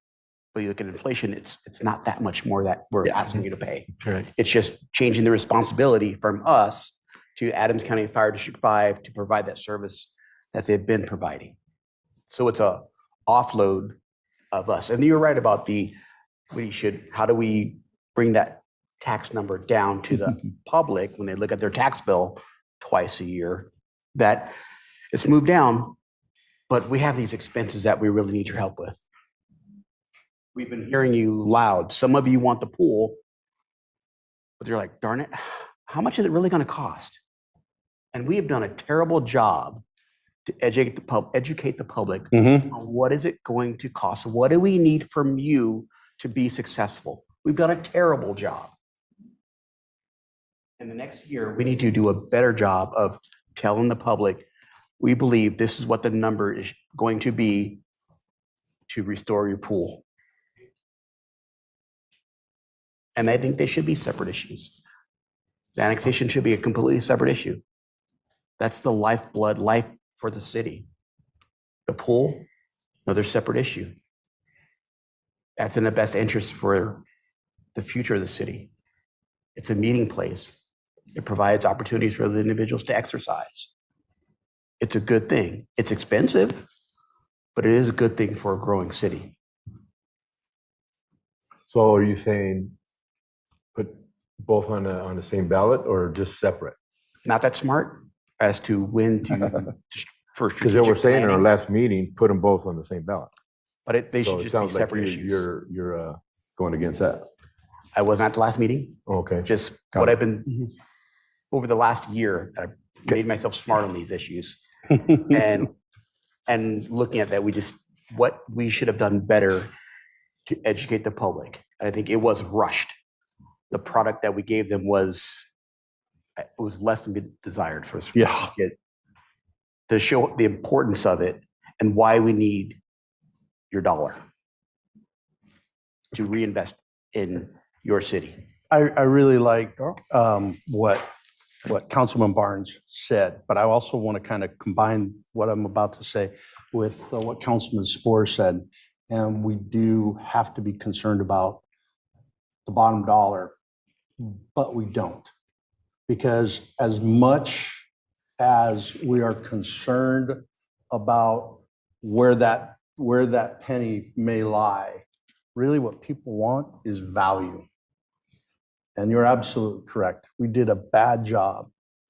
but you look at inflation, it's not that much more that we're asking you to pay. Correct. It's just changing the responsibility from us to Adams County Fire District 5 to provide that service that they've been providing. So it's a offload of us. And you're right about how do we bring that tax number down to the public when they look at their tax bill twice a year, that it's moved down, but we have these expenses that we really need your help with. We've been hearing you loud. Some of you want the pool, but you're like, darn it, how much is it really going to cost? And we have done a terrible job to educate the public on what is it going to cost? What do we need from you to be successful? We've done a terrible job. In the next year, we need to do a better job of telling the public, we believe this is what the number is going to be to restore your pool. And I think they should be separate issues. The annexation should be a completely separate issue. That's the lifeblood, life for the city. The pool, another separate issue. That's in the best interest for the future of the city. It's a meeting place. It provides opportunities for the individuals to exercise. It's a good thing. It's expensive, but it is a good thing for a growing city. So are you saying put both on the same ballot or just separate? Not that smart as to when to first. Because they were saying in our last meeting, put them both on the same ballot. But they So should it just sounds be like separate issues. you're going against that. I wasn't at the last meeting. Okay. Just what I've been over the last year, I've made myself smart on these issues. and looking at that, what we should have done better to educate the public. And I think it was rushed. The product that we gave them was less than desired for us to show the importance of it and why we need your dollar to reinvest in your city. I really like what what Councilman Barnes said, but I also want to kind of combine what I'm about to say with what Councilman Spore said. And we do have to be concerned about the bottom dollar, but we don't. Because as much as we are concerned about where that penny may lie, really what people want is value. And you're absolutely correct. We did a bad job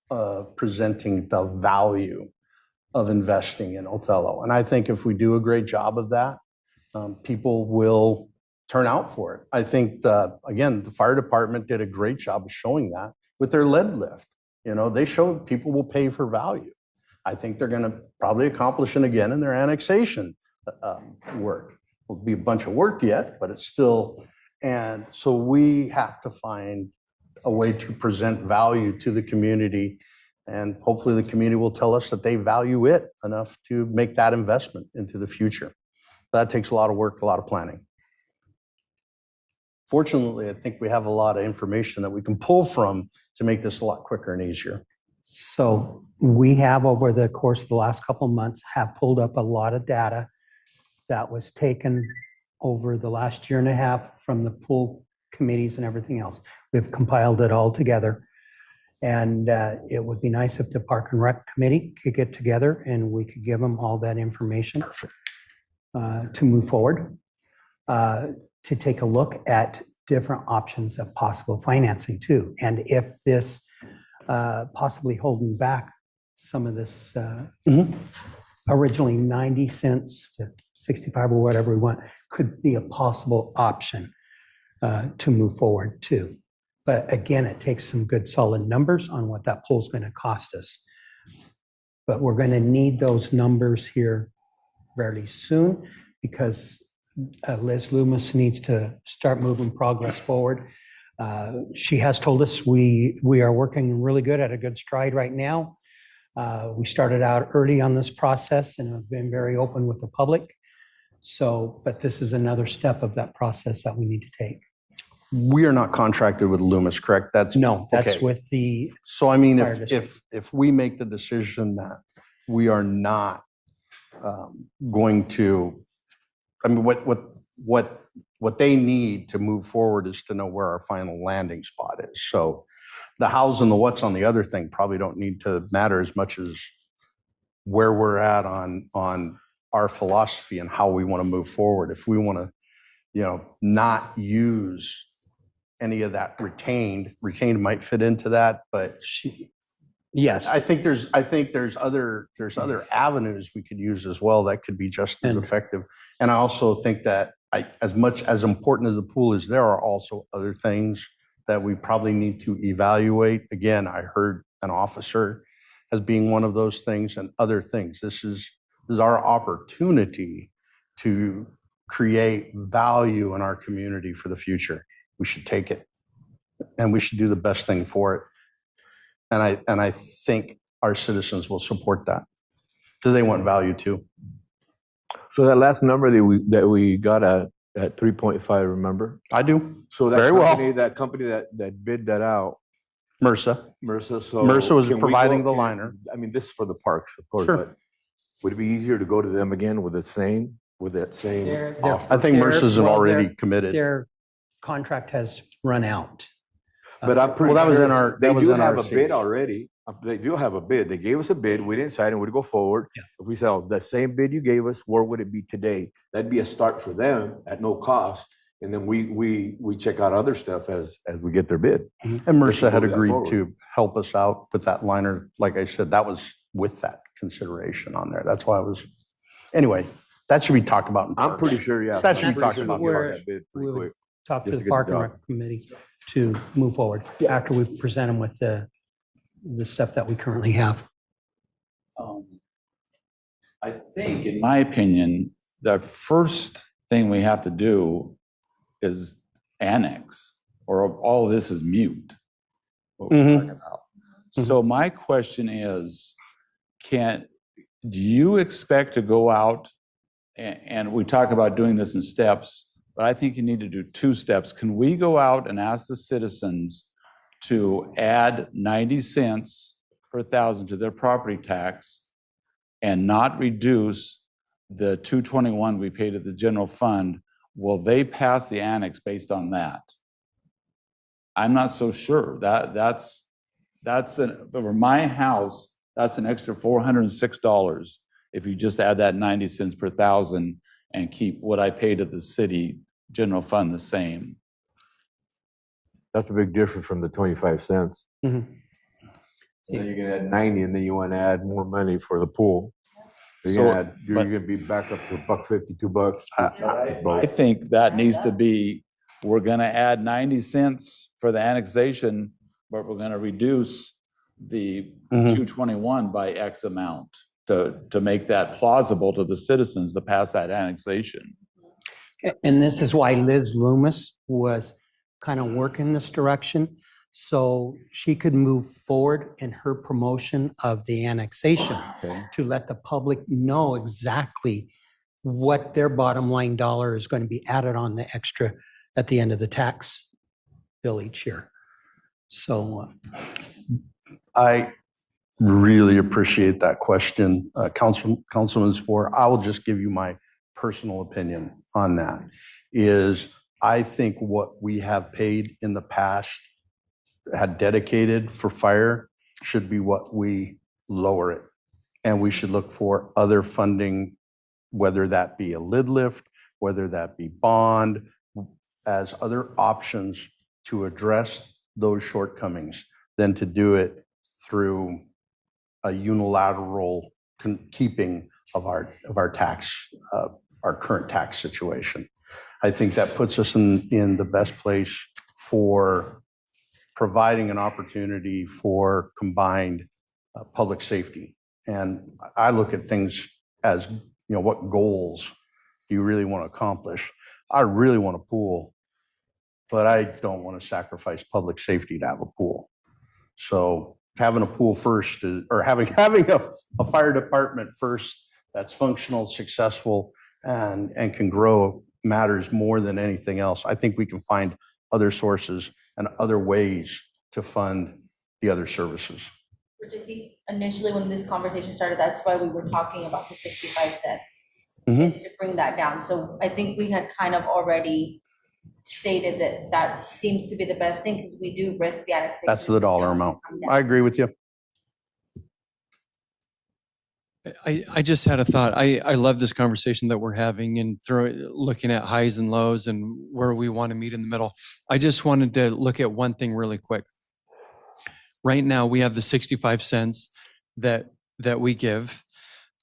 of presenting the value of investing in Othello. And I think if we do a great job of that, people will turn out for it. I think, again, the fire department did a great job of showing that with their lead lift. You know, they showed people will pay for value. I think they're going to probably accomplish it again in their annexation work. It'll be a bunch of work yet, but it's still. And so we have to find a way to present value to the community, and hopefully the community will tell us that they value it enough to make that investment into the future. That takes a lot of work, a lot of planning. Fortunately, I think we have a lot of information that we can pull from to make this a lot quicker and easier. So we have, over the course of the last couple of months, have pulled up a lot of data that was taken over the last year and a half from the pool committees and everything else. We've compiled it all together. And it would be nice if the Park and Rec Committee could get together and we could give them all that information to move forward, to take a look at different options of possible financing too. And if this possibly holding back some of this originally 90 cents to 65 or whatever we want could be a possible option to move forward too. But again, it takes some good solid numbers on what that pool is going to cost us. But we're going to need those numbers here fairly soon, because Liz Loomis needs to start moving progress forward. She has told us we are working really good at a good stride right now. We started out early on this process and have been very open with the public. So, but this is another step of that process that we need to take. We are not contracted with Loomis, correct? That's okay. With the. So I mean, if we make the decision that we are not going to, I mean, what they need to move forward is to know where our final landing spot is. So the hows and the what's on the other thing probably don't need to matter as much as where we're at on our philosophy and how we want to move forward. If we want to, you know, not use any of that retained might fit into that, but yes, I think there's other avenues we could use as well that could be just as effective. And I also think that as much as important as the pool is, there are also other things that we probably need to evaluate. Again, I heard an officer as being one of those things and other things. This is our opportunity to create value in our community for the future. We should take it, and we should do the best thing for it. And I think our citizens will support that, because they want value too. So that last number that we got at 3.5, remember? I do. So that very company, that company that bid that out, MRSA. So MRSA was providing the liner. I mean, this is for the parks, of course. Sure. But would it be easier to go to them again with that same offer? I think MRSA's already committed. Their contract has run out. But I'm pretty that was sure in our. They do have a series. bid already. They do have a bid. They gave us a bid. We didn't sign it. We'd go forward. Yeah. If we sell the same bid you gave us, where would it be today? That'd be a start for them at no cost. And then we check out other stuff as we get their bid. And MRSA had Move that agreed forward. to help us out with that liner. Like I said, that was with that consideration on there. That's why I was. Anyway, that should be talked about. I'm pretty sure, yeah. That should I'm be pretty talked sure about. we'll Where- get that bid pretty we'll quick. Talk to just the get Park the and job. Rec Committee to move forward after we present them with the stuff that we currently have. I think, in my opinion, the first thing we have to do is annex, or all of this is mute. What we're talking about. So my question is, do you expect to go out, and we talk about doing this in steps, but I think you need to do 2 steps. Can we go out and ask the citizens to add 90 cents per thousand to their property tax and not reduce the 221 we paid to the general fund, will they pass the annex based on that? I'm not so sure. For my house, that's an extra $406 if you just add that 90 cents per thousand and keep what I pay to the city general fund the same. That's a big difference from the 25 cents. Mhm. So then you're gonna add 90 and then you wanna add more money for the pool. You're So, gonna add, you're but- gonna be back up to $1.50, $2. I think that needs to be, we're gonna add 90 cents for the annexation, but we're gonna reduce the 221 by X amount to make that plausible to the citizens to pass that annexation. And this is why Liz Loomis was kind of working this direction, so she could move forward in her promotion of the annexation to let the public know exactly what their bottom line dollar is going to be added on the extra at the end of the tax bill each year. So I really appreciate that question, Councilman Spore. I will just give you my personal opinion on that. Is I think what we have paid in the past, had dedicated for fire, should be what we lower it. And we should look for other funding, whether that be a lid lift, whether that be bond, as other options to address those shortcomings than to do it through a unilateral keeping of our tax, our current tax situation. I think that puts us in the best place for providing an opportunity for combined public safety. And I look at things as, what goals do you really want to accomplish? I really want a pool, but I don't want to sacrifice public safety to have a pool. So having a pool first, or having a fire department first that's functional, successful, and can grow matters more than anything else. I think we can find other sources and other ways to fund the other services. Which I think initially when this conversation started, that's why we were talking about the 65 cents, is to bring that down. So I think we had kind of already stated that seems to be the best thing, because we do risk the annexation. That's the dollar amount. I agree with you. I just had a thought. I love this conversation that we're having and looking at highs and lows and where we want to meet in the middle. I just wanted to look at one thing really quick. Right now, we have the 65 cents that we give.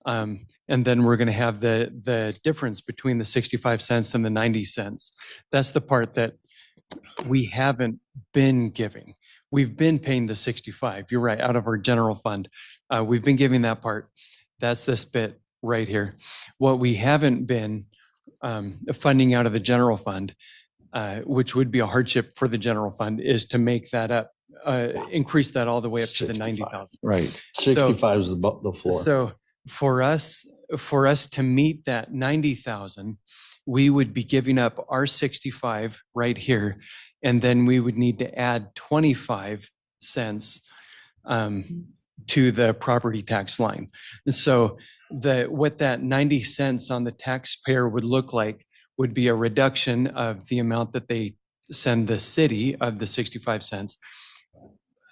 And then we're going to have the difference between the 65 cents and the 90 cents. That's the part that we haven't been giving. We've been paying the 65, you're right, out of our general fund. We've been giving that part. That's this bit right here. What we haven't been funding out of the general fund, which would be a hardship for the general fund, is to make that up, increase that all the way up to the 90,000. Right. 65 is the floor. So for us to meet that 90,000, we would be giving up our 65 right here, and then we would need to add 25 cents to the property tax line. So what that 90 cents on the taxpayer would look like would be a reduction of the amount that they send the city of the 65 cents.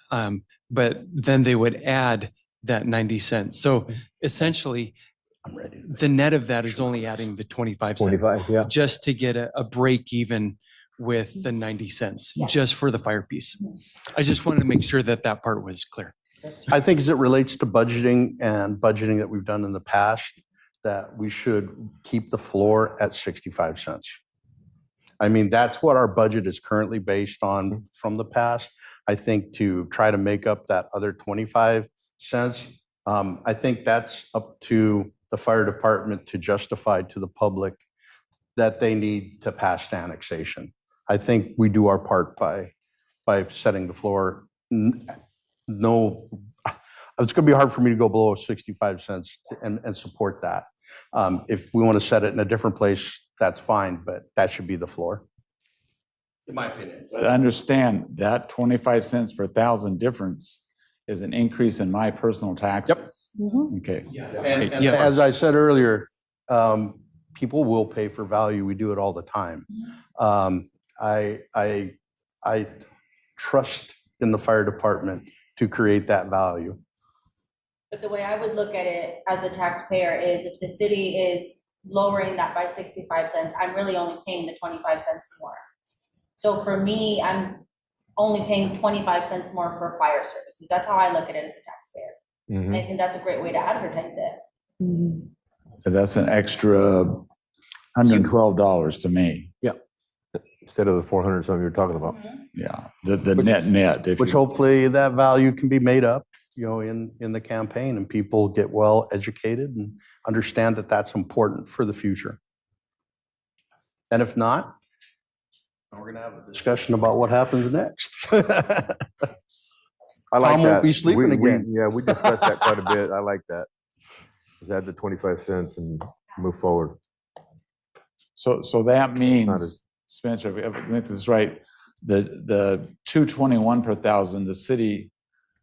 But then they would add that 90 cents. So essentially, the net of that is only adding the 25 cents 25, yeah. just to get a break even with the 90 cents, just for the fire piece. I just wanted to make sure that that part was clear. I think as it relates to budgeting and budgeting that we've done in the past, that we should keep the floor at 65 cents. I mean, that's what our budget is currently based on from the past. I think to try to make up that other 25 cents, I think that's up to the fire department to justify to the public that they need to pass the annexation. I think we do our part by setting the floor. No, it's going to be hard for me to go below 65 cents and support that. If we want to set it in a different place, that's fine, but that should be the floor. in my opinion. But understand that 25 cents per thousand difference is an increase in my personal taxes. Okay. And as I said earlier, people will pay for value. We do it all the time. I trust in the fire department to create that value. But the way I would look at it as a taxpayer is if the city is lowering that by 65 cents, I'm really only paying the 25 cents more. So for me, I'm only paying 25 cents more for fire services. That's how I look at it as a taxpayer. And I think that's a great way to advertise it. So that's an extra $112 to me. Yeah. Instead of the 400 something you're talking about. Yeah, the net. Which hopefully that value can be made up, in the campaign, and people get well educated and understand that that's important for the future. And if not, we're going to have a discussion about what happens next. I like Tom that. won't be sleeping again. Yeah, we discussed that quite a bit. I like that. Just add the 25 cents and move forward. So that means, Spencer, if I make this right, the $221 per thousand, the city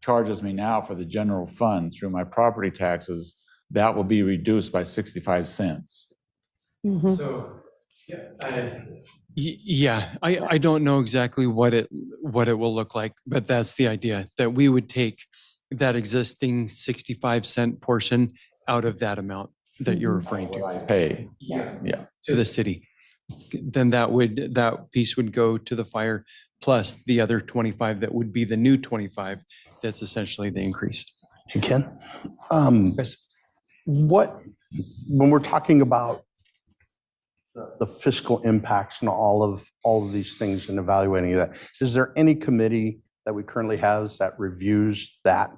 charges me now for the general fund through my property taxes, that will be reduced by 65 cents. So, yeah, I don't know exactly what it will look like, but that's the idea, that we would take that existing 65-cent portion out of that amount that you're referring to. Pay. Yeah. To the city. Then that piece would go to the fire, plus the other 25 that would be the new 25. That's essentially the increase. Hey, Ken, when we're talking about the fiscal impacts and all of these things and evaluating that, is there any committee that we currently have that reviews that?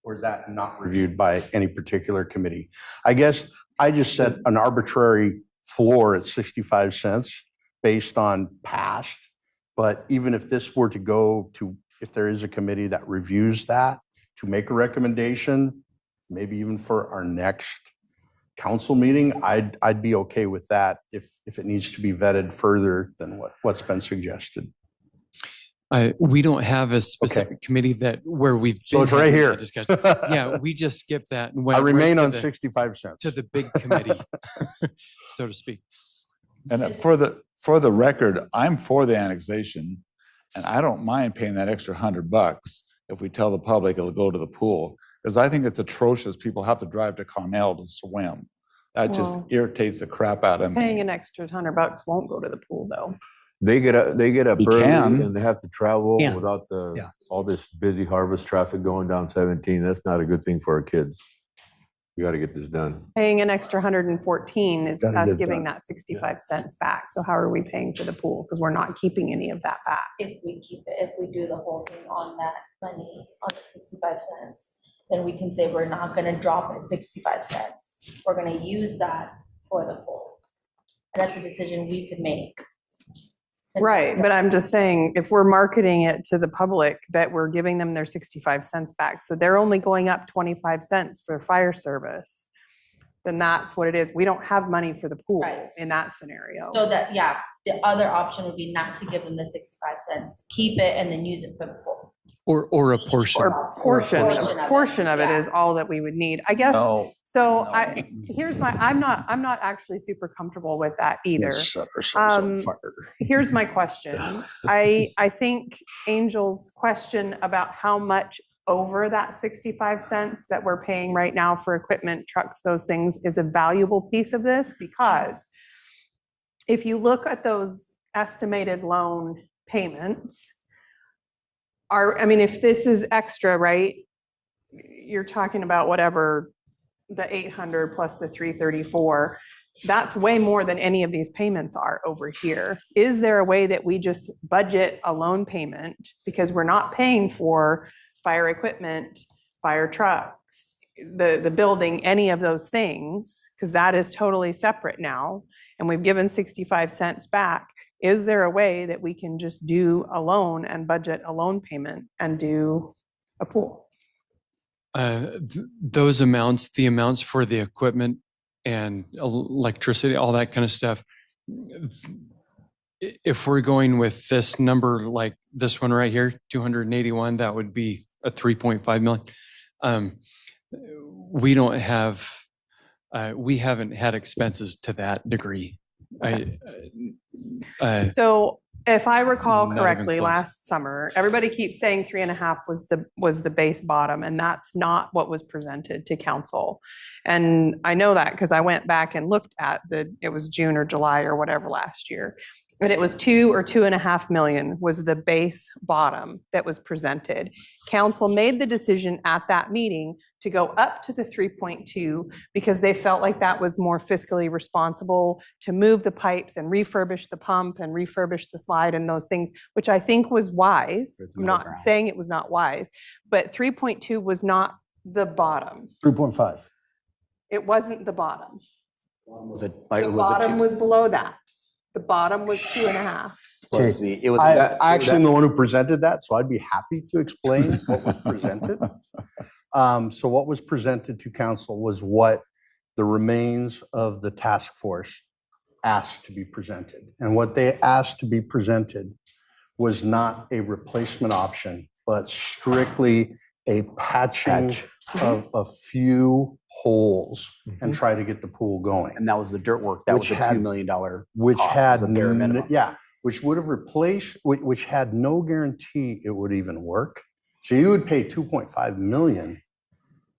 Or is that not reviewed by any particular committee? I guess I just set an arbitrary floor at 65 cents based on past. But even if this were to go to, if there is a committee that reviews that to make a recommendation, maybe even for our next council meeting, I'd be okay with that if it needs to be vetted further than what's been suggested. We don't have a specific committee where we've. So it's right here. Discussion. Yeah, we just skipped that and went. I remain right on to 65 cents. to the big committee, so to speak. And for the record, I'm for the annexation, and I don't mind paying that extra $100 if we tell the public it'll go to the pool, because I think it's atrocious. People have to drive to Connell to swim. That just irritates the crap out of me. Paying an extra $100 won't go to the pool, though. They get up You early can. and they have to travel Yeah. without all this busy harvest traffic going down 17. That's not a good thing for our kids. We got to get this done. Paying an extra 114 is Gotta us get giving done. that 65 cents back. So how are we paying for the pool? Because we're not keeping any of that back. If we keep it, if we do the whole thing on that money, on the 65 cents, then we can say we're not gonna drop it 65 cents. We're gonna use that for the pool. And that's a decision we could make. Right, but I'm just saying, if we're marketing it to the public that we're giving them their 65 cents back, so they're only going up 25 cents for fire service, then that's what it is. We don't have money for the pool Right. in that scenario. So that, yeah, the other option would be not to give them the 65 cents, keep it and then use it for the pool. Or a portion. Or portion of it is all that we would need. I guess, so here's I'm not actually super comfortable with that either. Here's my question. I think Angel's question about how much over that 65 cents that we're paying right now for equipment, trucks, those things is a valuable piece of this, because if you look at those estimated loan payments, if this is extra, right, you're talking about whatever, the 800 plus the 334, that's way more than any of these payments are over here. Is there a way that we just budget a loan payment, because we're not paying for fire equipment, fire trucks, the building, any of those things, because that is totally separate now, and we've given 65 cents back. Is there a way that we can just do a loan and budget a loan payment and do a pool? Those amounts, the amounts for the equipment and electricity, all that kind of stuff, if we're going with this number, like this one right here, 281, that would be a 3.5 million. We don't have, we haven't had expenses to that degree. So if I recall Not even correctly, close. last summer, everybody keeps saying 3.5 was the base bottom, and that's not what was presented to council. And I know that because I went back and looked at it was June or July or whatever last year. And it was 2 or 2.5 million was the base bottom that was presented. Council made the decision at that meeting to go up to the 3.2 because they felt like that was more fiscally responsible to move the pipes and refurbish the pump and refurbish the slide and those things, which I think was wise. I'm not saying it was not wise, but 3.2 was not the bottom. 3.5. It wasn't the bottom. Was it, The bottom was below that. The bottom was 2.5. I actually am the one who presented that, so I'd be happy to explain what was presented. So what was presented to council was what the remains of the task force asked to be presented. And what they asked to be presented was not a replacement option, but strictly a patching of a few holes and try to get the pool going. And that was the dirt work. That was a $2 million. Which cost, had, the bare minimum. which would have replaced, which had no guarantee it would even work. So you would pay 2.5 million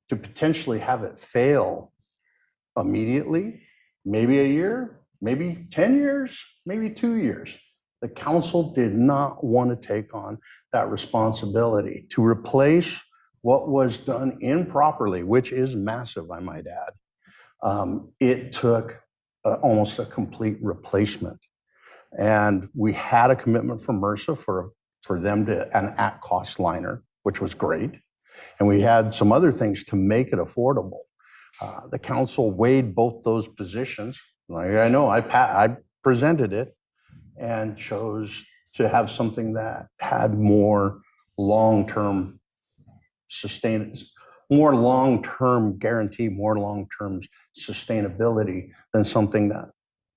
to potentially have it fail immediately, maybe a year, maybe 10 years, maybe 2 years. The council did not want to take on that responsibility to replace what was done improperly, which is massive, I might add. It took almost a complete replacement. And we had a commitment from MRSA for them to an at-cost liner, which was great. And we had some other things to make it affordable. The council weighed both those positions. Like I know, I presented it and chose to have something that had more long-term more long-term guarantee, more long-term sustainability than something that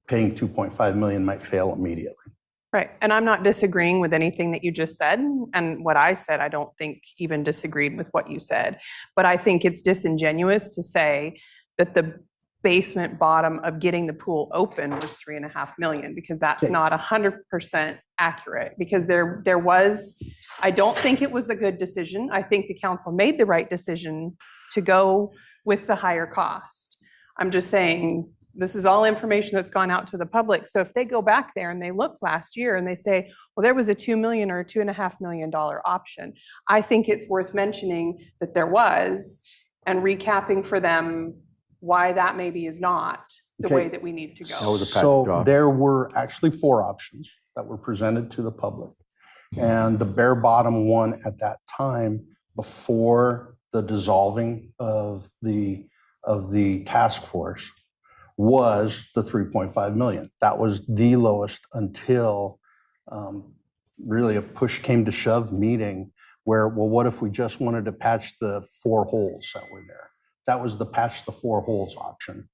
paying 2.5 million might fail immediately. Right. And I'm not disagreeing with anything that you just said. And what I said, I don't think even disagreed with what you said. But I think it's disingenuous to say that the basement bottom of getting the pool open was 3.5 million, because that's not 100% accurate. Because there was, I don't think it was a good decision. I think the council made the right decision to go with the higher cost. I'm just saying, this is all information that's gone out to the public. So if they go back there and they look last year and they say, well, there was a $2 million or a $2.5 million option, I think it's worth mentioning that there was, and recapping for them why that maybe is not the way that we need to go. So there were actually 4 options that were presented to the public. And the bare bottom one at that time, before the dissolving of the task force, was the 3.5 million. That was the lowest until really a push came to shove meeting where, well, what if we just wanted to patch the 4 holes that were there? That was the patch the 4 holes option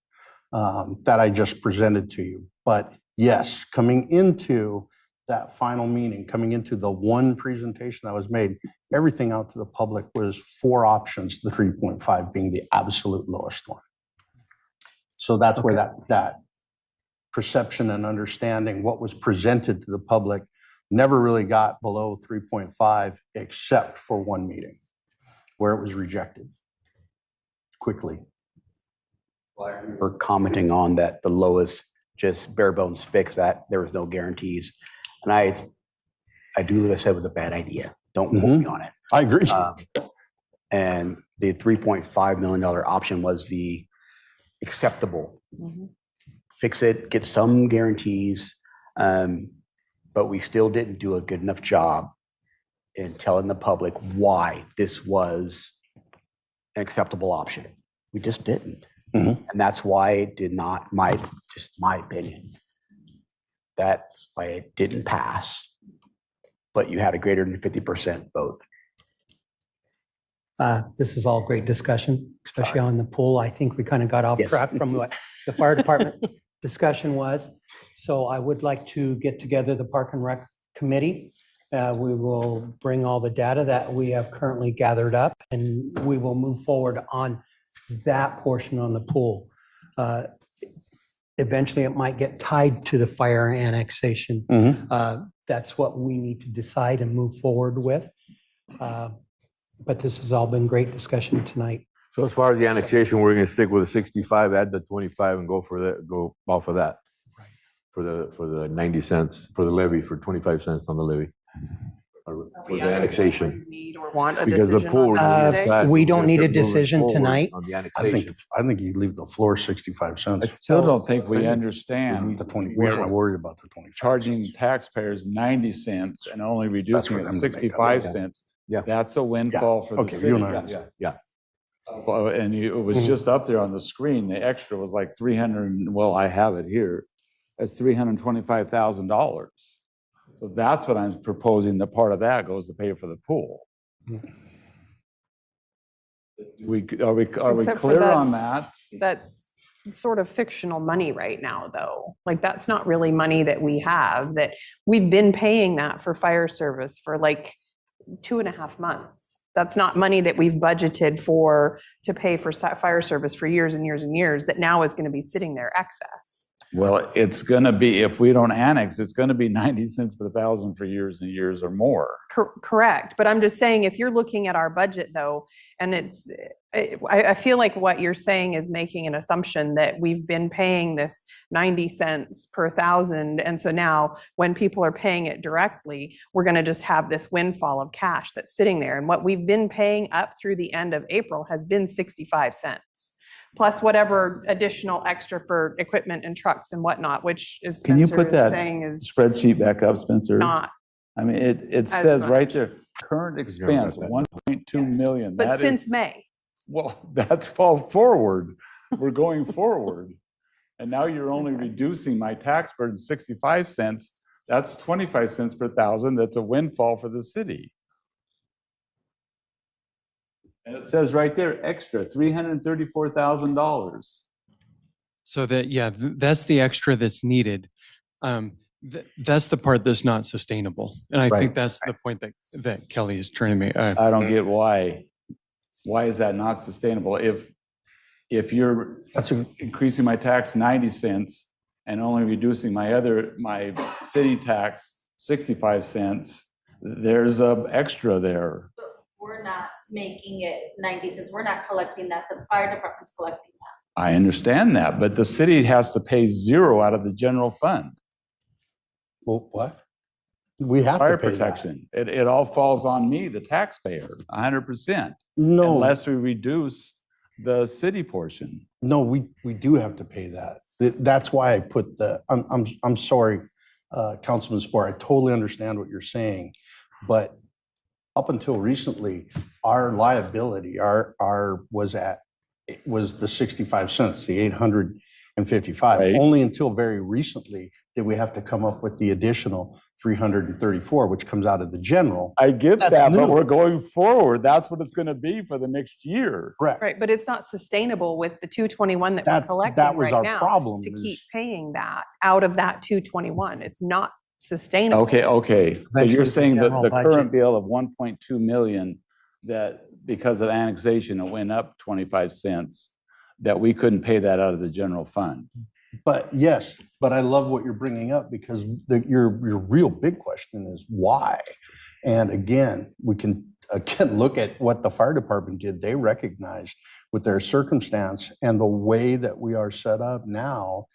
that I just presented to you. But yes, coming into that final meeting, coming into the one presentation that was made, everything out to the public was 4 options, the 3.5 being the absolute lowest one. So that's where that perception and understanding what was presented to the public never really got below 3.5, except for one meeting where it was rejected quickly. We're commenting on that the lowest, just bare bones fix that. There was no guarantees. And I do what I said was a bad idea. Don't quote me on it. I agree. And the $3.5 million option was the acceptable. Fix it, get some guarantees, but we still didn't do a good enough job in telling the public why this was an acceptable option. We just didn't. And that's why it did not, just my opinion, that's why it didn't pass. But you had a greater than 50% vote. This is all great discussion, especially on the pool. I think we kind of got off track from what the fire department discussion was. So I would like to get together the Park and Rec Committee. We will bring all the data that we have currently gathered up, and we will move forward on that portion on the pool. Eventually, it might get tied to the fire annexation. That's what we need to decide and move forward with. But this has all been great discussion tonight. So as far as the annexation, we're gonna stick with the 65, add the 25 and go for that, go off of that. For the 90 cents, for the levy, for 25 cents on the levy. For the annexation. Need or want a Because the decision pool on that is today? inside, We we're don't gonna need a keep moving decision forward tonight. On the I think, annexation. I think you leave the floor 65 I cents. still don't think we We understand need the 20, we're not worried about the 25 charging cents. taxpays 90 cents and only That's reducing for it them to make up. 65 Yeah. cents. Yeah. That's a windfall for the Okay, you city. and I- Yeah. Well, and it was just up there on the screen. The extra was like 300, well, I have it here. That's $325,000. So that's what I'm proposing. The part of that goes to pay for the pool. Are we Except for clear on that? That's sort of fictional money right now, though. Like, that's not really money that we have, that we've been paying that for fire service for like 2.5 months. That's not money that we've budgeted for to pay for fire service for years and years and years that now is going to be sitting there excess. Well, it's going to be, if we don't annex, it's going to be 90 cents per thousand for years and years or more. Correct. But I'm just saying, if you're looking at our budget though, and I feel like what you're saying is making an assumption that we've been paying this 90 cents per thousand. And so now when people are paying it directly, we're going to just have this windfall of cash that's sitting there. And what we've been paying up through the end of April has been 65 cents. Plus whatever additional extra for equipment and trucks and whatnot, which is Can you Spencer put is that saying is spreadsheet back up, Spencer? not. I mean, it as says right much. there, current expense, 1.2 million. But That since is, May, well, that's fall forward. We're going forward. And now you're only reducing my tax burden 65 cents. That's 25 cents per thousand. That's a windfall for the city. And it says right there, extra, $334,000. So that, yeah, that's the extra that's needed. That's the part that's not sustainable. And I think that's the point that Kelly is trying to make. I don't get why. Why is that not sustainable? If you're increasing my tax 90 cents and only reducing my city tax 65 cents, there's a extra there. We're not making it 90 cents. We're not collecting that. The fire department's collecting that. I understand that, but the city has to pay zero out of the general fund. Well, what? We have Fire to pay that. protection. It all falls on me, the taxpayer, 100%. No. Unless we reduce the city portion. No, we do have to pay that. That's why I put I'm sorry, Councilman Spore, I totally understand what you're saying, but up until recently, our liability, was the 65 cents, the 855. Right. Only until very recently did we have to come up with the additional 334, which comes out of the general. I get That's that, but new. we're going forward. That's what it's going to be for the next year. Correct. right, but it's not sustainable with the 221 that we're That collecting was right our now problem. to is- keep paying that out of that 221. It's not sustainable. Okay. So Eventually, you're the saying that general the budget- current bill of 1.2 million, that because of annexation, it went up 25 cents, that we couldn't pay that out of the general fund. But yes, but I love what you're bringing up because your real big question is why? And again, we can look at what the fire department did. They recognized with their circumstance and the way that we are set up now,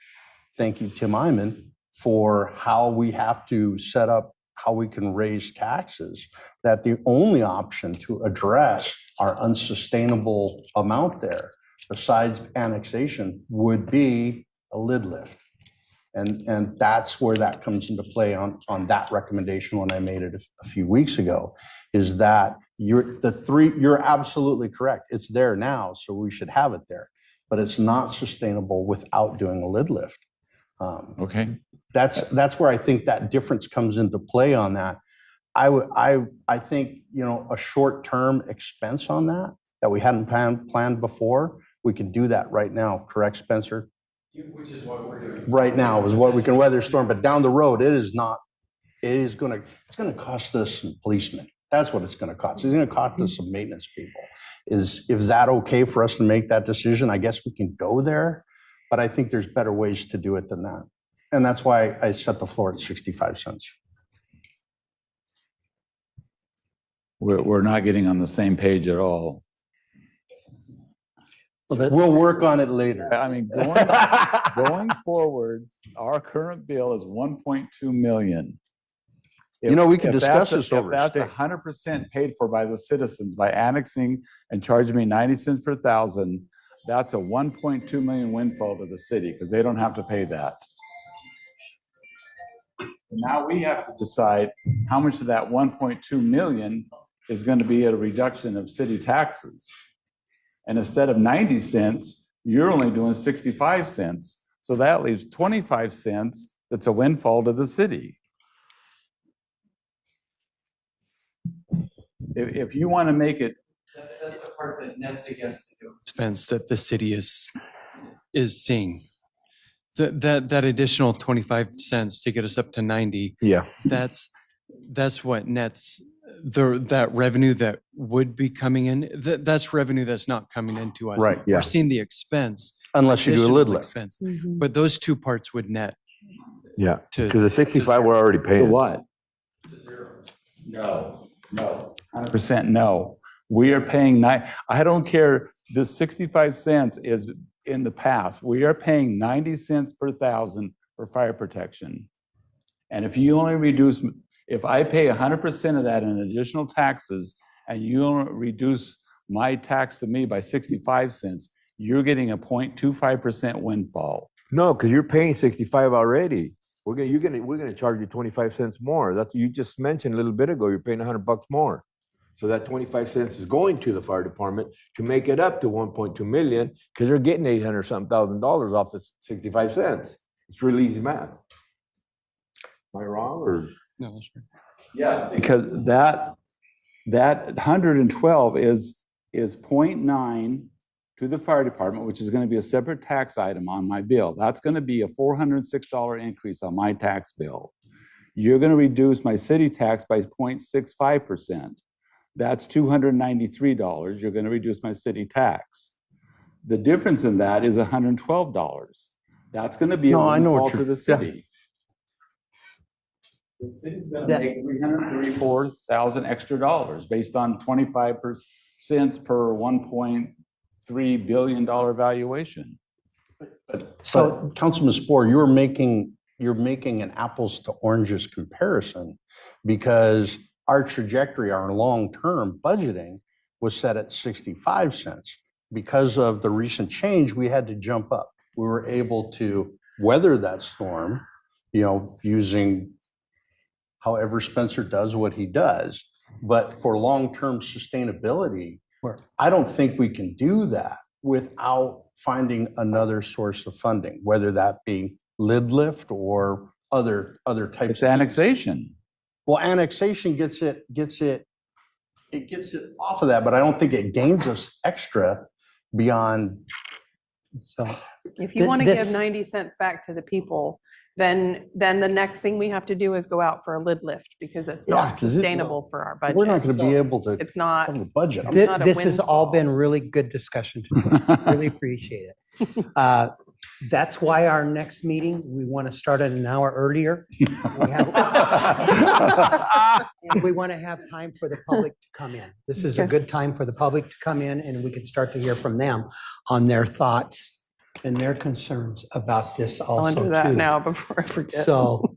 thank you, Tim Iman, for how we have to set up how we can raise taxes, that the only option to address our unsustainable amount there, besides annexation, would be a lid lift. And that's where that comes into play on that recommendation when I made it a few weeks ago, is that you're absolutely correct. It's there now, so we should have it there, but it's not sustainable without doing a lid lift. Okay. That's where I think that difference comes into play on that. I think, a short-term expense on that we hadn't planned before, we can do that right now. Correct, Spencer? Which is what we're doing. right now is what we can weather storm, but down the road, it is not, it's gonna cost us some policemen. That's what it's gonna cost. It's gonna cost us some maintenance people. Is that okay for us to make that decision? I guess we can go there, but I think there's better ways to do it than that. And that's why I set the floor at 65 cents. We're not getting on the same page at all. We'll work on it later. I mean, going forward, our current bill is 1.2 million. You know, we can discuss this over If a that's stick. 100% paid for by the citizens by annexing and charging me 90 cents per thousand, that's a 1.2 million windfall to the city because they don't have to pay that. Now we have to decide how much of that 1.2 million is going to be a reduction of city taxes. And instead of 90 cents, you're only doing 65 cents. So that leaves 25 cents that's a windfall to the city. If you want to make it. That's the part that nets against the expense that the city is seeing. That additional 25 cents to get us up to 90. Yeah. That's what nets that revenue that would be coming in. That's revenue that's not coming into us. Right, yeah. We're seeing the expense. Unless you do a additional lid lift. expense. But those two parts would net. Yeah, To- because the 65 we're already paying. What? No. 100% no. We are paying I don't care. This 65 cents is in the past. We are paying 90 cents per thousand for fire protection. And if you only reduce, if I pay 100% of that in additional taxes and you only reduce my tax to me by 65 cents, you're getting a 0.25% windfall. No, because you're paying 65 already. We're gonna charge you 25 cents more. That's you just mentioned a little bit ago. You're paying $100 more. So that 25 cents is going to the fire department to make it up to 1.2 million because they're getting $800-something thousand off the 65 cents. It's really easy math. Am I wrong or? No, that's right. Yeah, because that 112 is 0.9 to the fire department, which is going to be a separate tax item on my bill. That's going to be a $406 increase on my tax bill. You're going to reduce my city tax by 0.65%. That's $293. You're going to reduce my city tax. The difference in that is $112. That's going to be a windfall to the city. The city's going to make $334,000 extra dollars based on 25 cents per $1.3 billion valuation. So, Councilman Spohr, you're making an apples to oranges comparison because our trajectory, our long-term budgeting was set at 65 cents. Because of the recent change, we had to jump up. We were able to weather that storm, using however Spencer does what he does. But for long-term sustainability, I don't think we can do that without finding another source of funding, whether that be lid lift or other types. It's annexation. Well, annexation gets it off of that, but I don't think it gains us extra beyond. So If you want to give 90 cents back to the people, then the next thing we have to do is go out for a lid lift because it's not sustainable for our budget. We're not going to be able to. It's not the budget. This has all been really good discussion tonight. Really appreciate it. That's why our next meeting, we want to start it an hour earlier. We want to have time for the public to come in. This is a good time for the public to come in and we can start to hear from them on their thoughts and their concerns about this also I'll do that now before I forget. So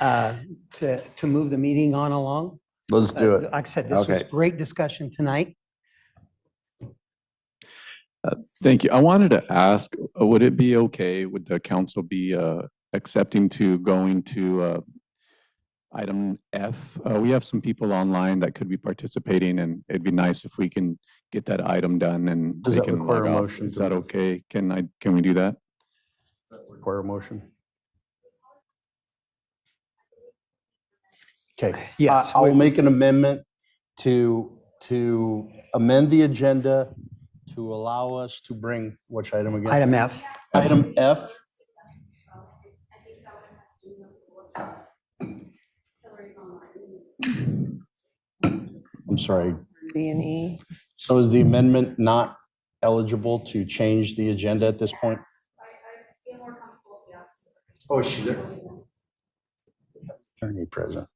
to move the meeting on along. Let's do it. Like I said, this was great discussion tonight. Thank you. I wanted to ask, would it be okay, would the council be accepting to going to item F? We have some people online that could be participating and it'd be nice if we can get that item done and Does they that can require log a off. motion Is to that move? okay? Can we do that? Require a motion. Okay. Yes. I will make an amendment to amend the agenda to allow us to bring, which item again? Item F. Item F. I'm sorry. B and E. So is the amendment not eligible to change the agenda at this point? Oh, is she there? Attorney present.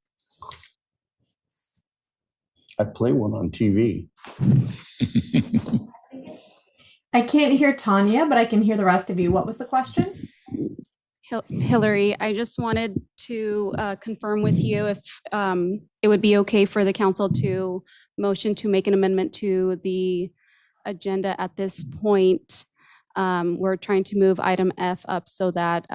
I play one on TV. I can't hear Tanya, but I can hear the rest of you. What was the question? Hillary, I just wanted to confirm with you if it would be okay for the council to motion to make an amendment to the agenda at this point. We're trying to move item F up so that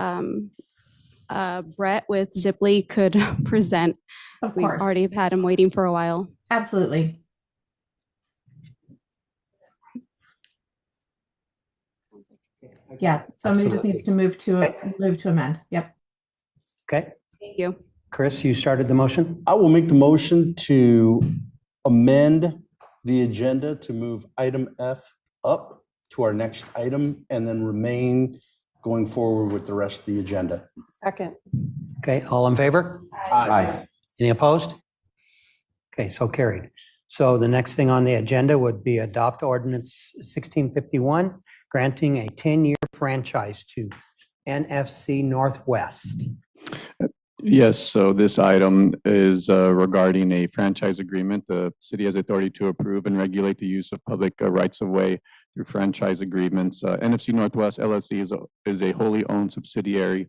Brett with Zipley could present. Of We've course. already had him waiting for a while. Absolutely. Yeah, somebody just needs to move to amend. Yep. Okay. Thank you. Chris, you started the motion? I will make the motion to amend the agenda to move item F up to our next item and then remain going forward with the rest of the agenda. Second. Okay, all in favor? Aye. Any opposed? Okay, so carried. So the next thing on the agenda would be adopt ordinance 1651, granting a 10-year franchise to NFC Northwest. Yes, so this item is regarding a franchise agreement. The city has authority to approve and regulate the use of public rights of way through franchise agreements. NFC Northwest LLC is a wholly owned subsidiary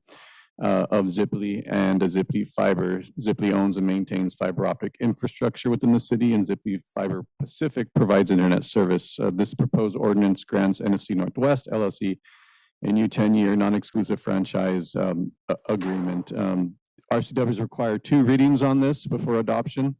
of Zipley and a Zipley Fiber. Zipley owns and maintains fiber optic infrastructure within the city, and Zipley Fiber Pacific provides internet service. This proposed ordinance grants NFC Northwest LLC a new 10-year non-exclusive franchise agreement. RCWs require 2 readings on this before adoption.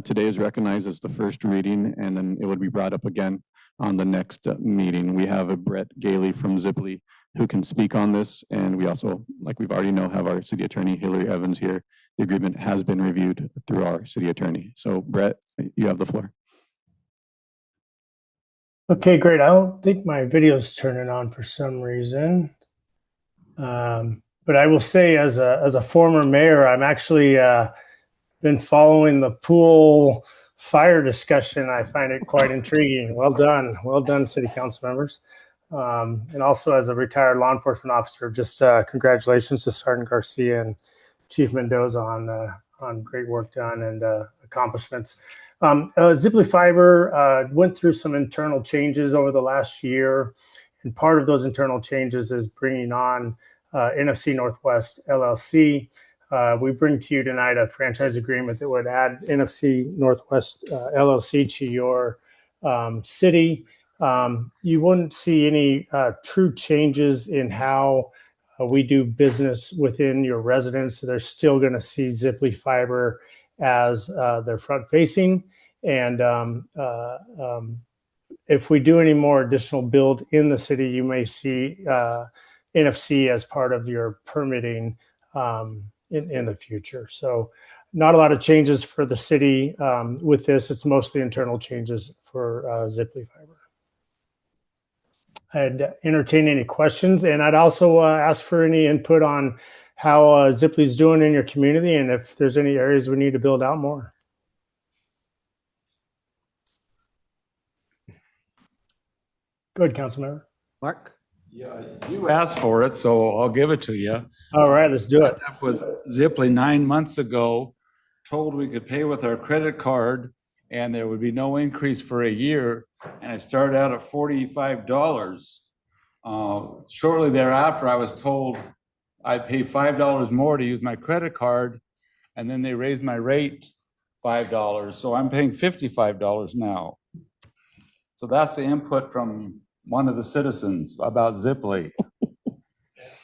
Today is recognized as the first reading, and then it would be brought up again on the next meeting. We have a Brett Gailey from Zipley who can speak on this, and we also, like we've already know, have our city attorney Hillary Evans here. The agreement has been reviewed through our city attorney. So Brett, you have the floor. Okay, great. I don't think my video's turning on for some reason. But I will say as a former mayor, I'm actually been following the pool fire discussion. I find it quite intriguing. Well done, city council members. And also as a retired law enforcement officer, just congratulations to Sergeant Garcia and Chief Mendoza on great work done and accomplishments. Zipley Fiber went through some internal changes over the last year, and part of those internal changes is bringing on NFC Northwest LLC. We bring to you tonight a franchise agreement that would add NFC Northwest LLC to your city. You wouldn't see any true changes in how we do business within your residence. They're still going to see Zipley Fiber as their front facing. And if we do any more additional build in the city, you may see NFC as part of your permitting in the future. So not a lot of changes for the city with this. It's mostly internal changes for Zipley Fiber. I'd entertain any questions, and I'd also ask for any input on how Zipley's doing in your community and if there's any areas we need to build out more. Good, Councilmember. Mark? Yeah, you asked for it, so I'll give it to you. All right, let's do it. With Zipley 9 months ago, told we could pay with our credit card and there would be no increase for a year. And I started out at $45. Shortly thereafter, I was told I'd pay $5 more to use my credit card, and then they raised my rate $5. So I'm paying $55 now. So that's the input from one of the citizens about Zipley.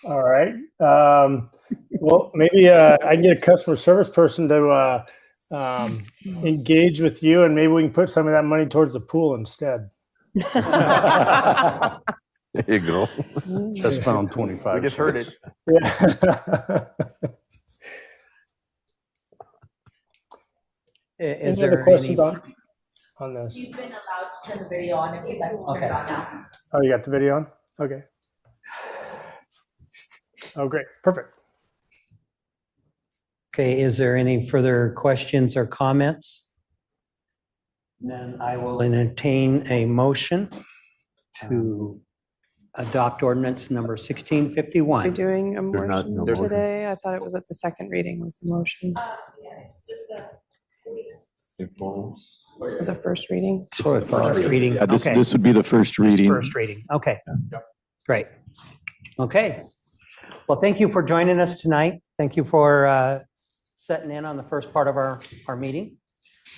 All right. Well, maybe I can get a customer service person to engage with you, and maybe we can put some of that money towards the pool instead. There you go. Just found 25. We just heard it. Yeah. Is Any other there questions any? on on this? He's been allowed to turn the video on if he'd like to turn it on now. Oh, you got the video on? Okay. Oh, great. Perfect. Okay, is there any further questions or comments? Then I will entertain a motion to adopt ordinance number We're 1651. doing a There's not- motion no motion. today. I thought it was at the second reading was a motion. This is a first reading. That's what I thought. First reading. Yeah, Okay. this would be the first reading. First reading. Okay. Great. Okay. Well, thank you for joining us tonight. Thank you for setting in on the first part of our meeting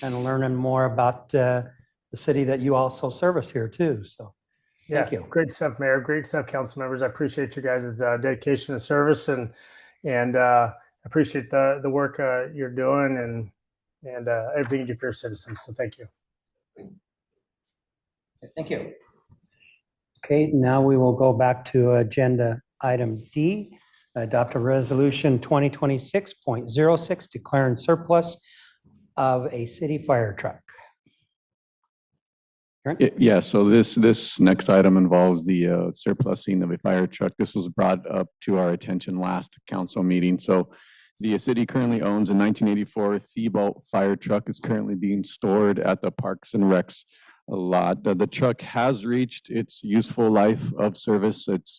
and learning more about the city that you also service here too. So thank you. Great stuff, Mayor. Great stuff, council members. I appreciate you guys' dedication and service, and appreciate the work you're doing and everything you do for your citizens. So thank you. Thank you. Okay, now we will go back to agenda item D, adopt a resolution 2026.06 declaring surplus of a city fire truck. Yeah, so this next item involves the surplusing of a fire truck. This was brought up to our attention last council meeting. So the city currently owns a 1984 Thiebault fire truck. It's currently being stored at the Parks and Recs lot. The truck has reached its useful life of service. It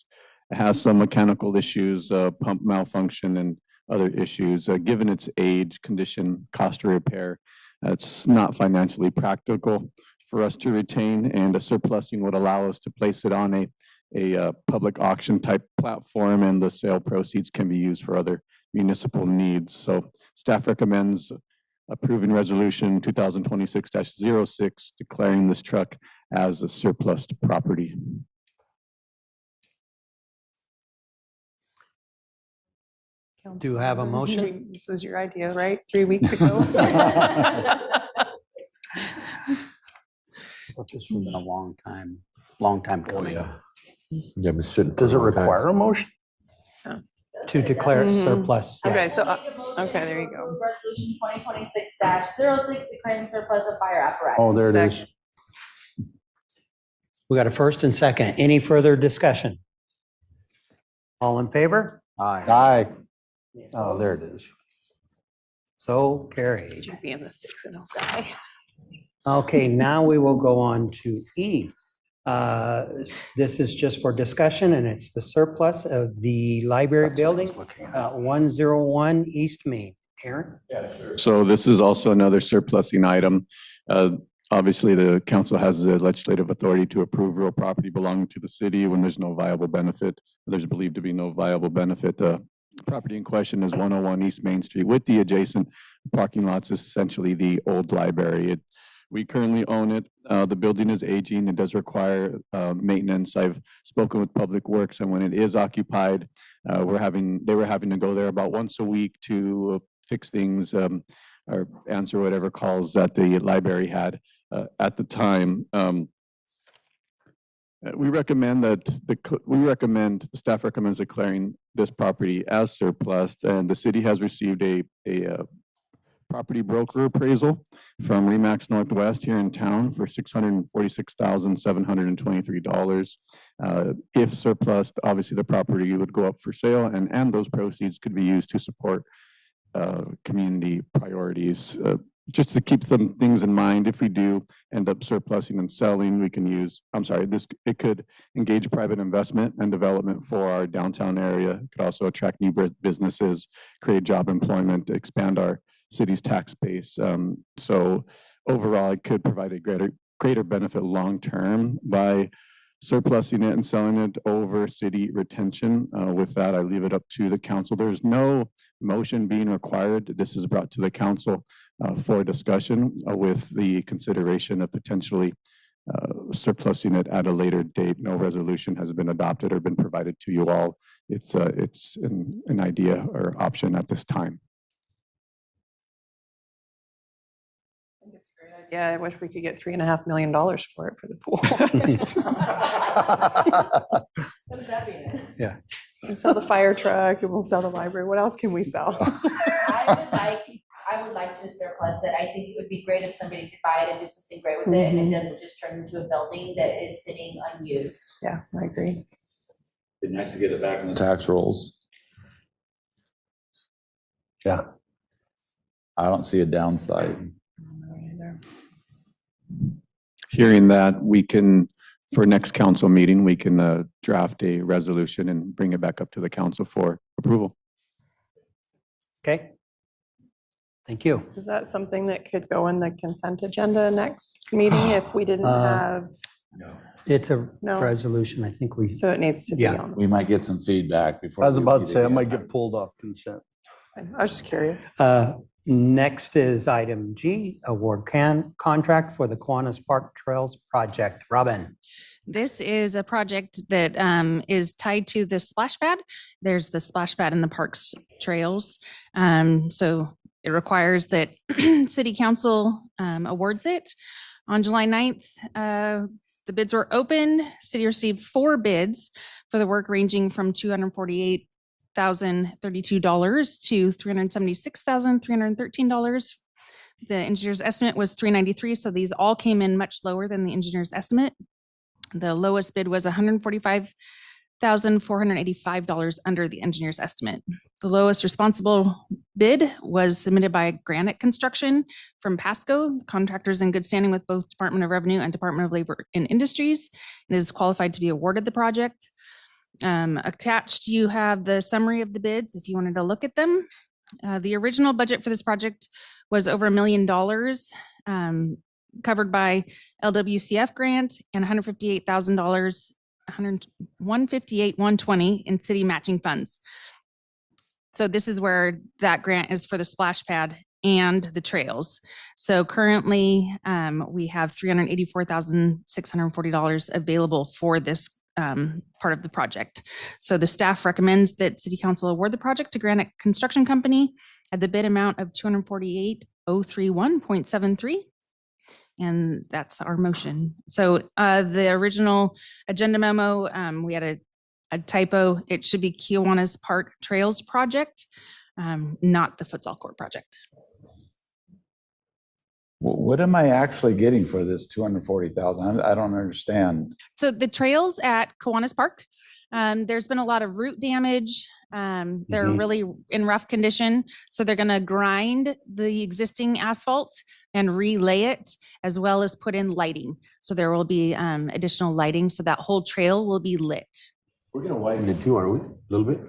has some mechanical issues, pump malfunction and other issues. Given its age, condition, cost to repair, it's not financially practical for us to retain, and a surplusing would allow us to place it on a public auction type platform, and the sale proceeds can be used for other municipal needs. So staff recommends approving resolution 2026-06 declaring this truck as a surplus property. Do you have a motion? This was your idea, right? 3 weeks ago. This has been a long time coming. Yeah, but shouldn't. Does it require a motion? To declare it Mhm. surplus. Okay, yes. so, okay, there you go. Resolution 2026-06 declaring surplus of fire apparatus. Oh, there it is. Second. We got a first and second. Any further discussion? All in favor? Aye. Oh, there it is. So carried. Being the 6-0 guy. Okay, now we will go on to E. This is just for discussion, and it's the surplus of the library building, 101 East Main. Aaron? So this is also another surplusing item. Obviously, the council has the legislative authority to approve real property belonging to the city when there's no viable benefit. There's believed to be no viable benefit. The property in question is 101 East Main Street with the adjacent parking lots, is essentially the old library. We currently own it. The building is aging. It does require maintenance. I've spoken with Public Works, and when it is occupied, they were having to go there about once a week to fix things or answer whatever calls that the library had at the time. We recommend the staff recommends declaring this property as surplus, and the city has received a property broker appraisal from Remax Northwest here in town for $646,723. If surplus, obviously the property would go up for sale, and those proceeds could be used to support community priorities. Just to keep some things in mind, if we do end up surplusing and selling, we can use, it could engage private investment and development for our downtown area. It could also attract new businesses, create job employment, expand our city's tax base. So overall, it could provide a greater benefit long-term by surplusing it and selling it over city retention. With that, I leave it up to the council. There's no motion being required. This is brought to the council for discussion with the consideration of potentially surplusing it at a later date. No resolution has been adopted or been provided to you all. It's an idea or option at this time. Yeah, I wish we could get $3.5 million for it for the pool. What does that mean? Yeah. We'll sell the fire truck and we'll sell the library. What else can we sell? I I would like to surplus it. I think it would be great if somebody could buy it and do something great with it, and it doesn't just turn into a building that is sitting unused. Yeah, I agree. It'd be nice to get it back in the tax rolls. Yeah. I don't see a downside. Hearing that, we can, for next council meeting, we can draft a resolution and bring it back up to the council for approval. Okay. Thank you. Is that something that could go in the consent agenda next meeting if we didn't have? It's a No. resolution, I think we. So it needs to be on. We might get some feedback before. I was we about to repeat say, I again. might get pulled off consent. I was just curious. Next is item G, award contract for the Kiwanis Park Trails project. Robin. This is a project that is tied to the splash pad. There's the splash pad in the parks trails. So it requires that city council awards it. On July 9th, the bids were open. City received 4 bids for the work ranging from $248,032 to $376,313. The engineer's estimate was $393,000, so these all came in much lower than the engineer's estimate. The lowest bid was $145,485 under the engineer's estimate. The lowest responsible bid was submitted by Granite Construction from Pasco, contractors in good standing with both Department of Revenue and Department of Labor and Industries, and is qualified to be awarded the project. Attached, you have the summary of the bids if you wanted to look at them. The original budget for this project was over $1 million, covered by LWCF grant and $158,000, $120 in city matching funds. So this is where that grant is for the splash pad and the trails. So currently we have $384,640 available for this part of the project. So the staff recommends that City Council award the project to Granite Construction Company at the bid amount of $248,031.73. And that's our motion. So the original agenda memo, we had a typo. It should be Kiwanis Park Trails Project, not the futsal court project. What am I actually getting for this 240,000? I don't understand. So the trails at Kiwanis Park, there's been a lot of root damage. They're really in rough condition. So they're going to grind the existing asphalt and relay it, as well as put in lighting. So there will be additional lighting. So that whole trail will be lit. We're going to widen it too, aren't we? A little bit?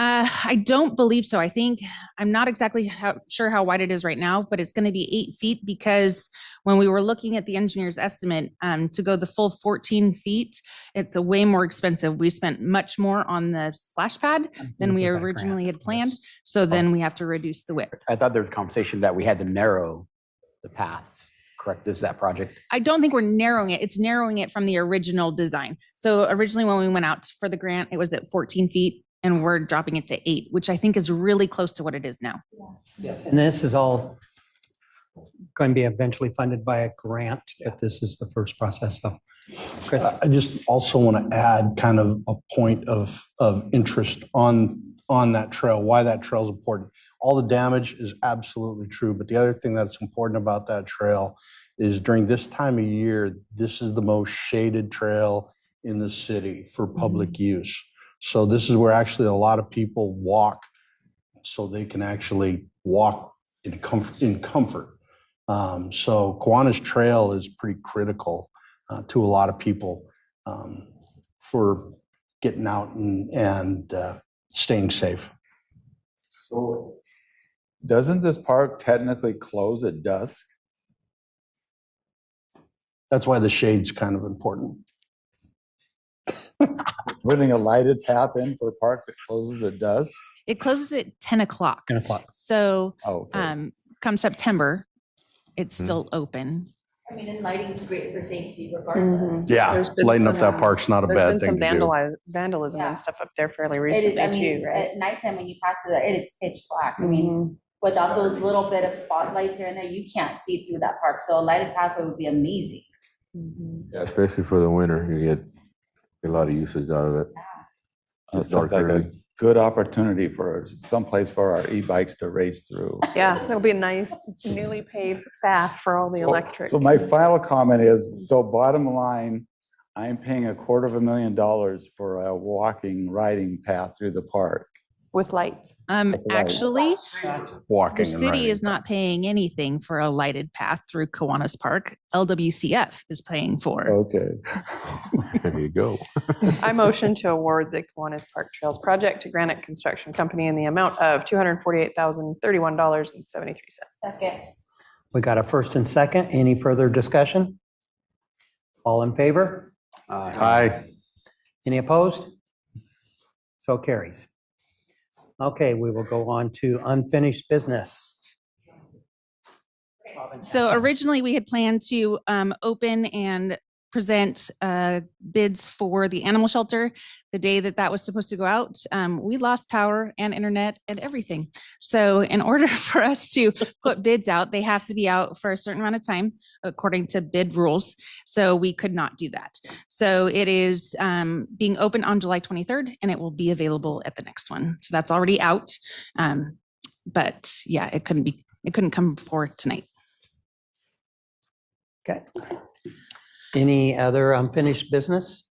I don't believe so. I'm not exactly sure how wide it is right now, but it's going to be 8 feet because when we were looking at the engineer's estimate to go the full 14 feet, it's a way more expensive. We spent much more on the splash pad than we originally had planned. So then we have to reduce the width. I thought there was a conversation that we had to narrow the paths. Correct? This is that project. I don't think we're narrowing it. It's narrowing it from the original design. So originally when we went out for the grant, it was at 14 feet. And we're dropping it to 8, which I think is really close to what it is now. Yes. And this is all going to be eventually funded by a grant, but this is the first process. So, Chris. I just also want to add kind of a point of interest on that trail, why that trail is important. All the damage is absolutely true, but the other thing that's important about that trail is during this time of year, this is the most shaded trail in the city for public use. So this is where actually a lot of people walk so they can actually walk in comfort. So Kiwanis Trail is pretty critical to a lot of people for getting out and staying safe. So doesn't this park technically close at dusk? That's why the shade's kind of important. Putting a lighted path in for a park that closes at dusk? It closes at 10 o'clock. 10 o'clock. So come September, it's still open. I mean, and lighting's great for safety regardless. Yeah, lighting up that park's not a bad thing to do. Vandalism and stuff up there fairly It recently is, I mean, too, right? at nighttime when you pass through that, it is pitch black. I mean, without those little bit of spotlights here and there, you can't see through that park. So a lighted pathway would be amazing. Yeah, especially for the winter, you get a lot of usage out of it. It's like a good opportunity for someplace for our e-bikes to race through. Yeah, it'll be a nice newly paved path for all the electric. So my final comment is, so bottom line, I'm paying $250,000 for a walking, riding path through the park. With lights. With lights. Actually, Walking the and city riding. is not paying anything for a lighted path through Kiwanis Park. LWCF is paying for. Okay. There you go. I motion to award the Kiwanis Park Trails project to Granite Construction Company in the amount of $248,031.73. Second. We got a first and second. Any further discussion? All in favor? Aye. Any opposed? So carries. Okay, we will go on to unfinished business. So originally, we had planned to open and present bids for the animal shelter. The day that that was supposed to go out, we lost power and internet and everything. So in order for us to put bids out, they have to be out for a certain amount of time according to bid rules. So we could not do that. So it is being open on July 23rd, and it will be available at the next one. So that's already out. But yeah, it couldn't come before tonight. Okay. Any other unfinished business?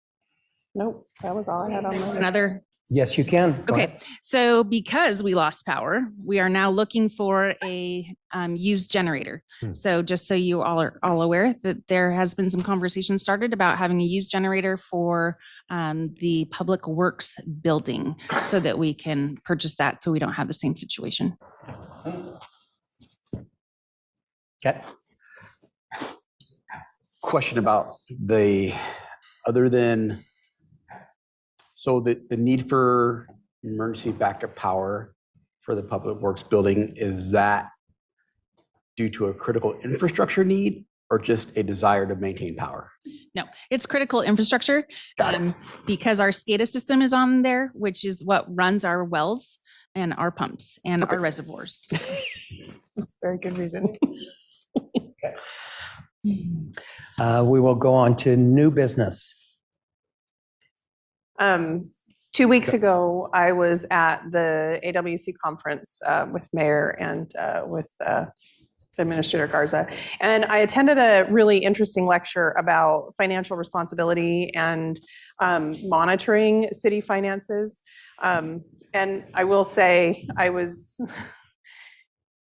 Nope, that was all I had on my. Another. Yes, you can. Go Okay, ahead. so because we lost power, we are now looking for a used generator. So just so you all are all aware that there has been some conversation started about having a used generator for the Public Works building so that we can purchase that so we don't have the same situation. Okay. Question about other than, so the need for emergency backup power for the Public Works building, is that due to a critical infrastructure need or just a desire to maintain power? No, it's critical infrastructure because our SCADA system is on there, which is what runs our wells and our pumps and our reservoirs. That's a very good reason. We will go on to new business. 2 weeks ago, I was at the AWC conference with Mayor and with Administrator Garza, and I attended a really interesting lecture about financial responsibility and monitoring city finances. And I will say, I was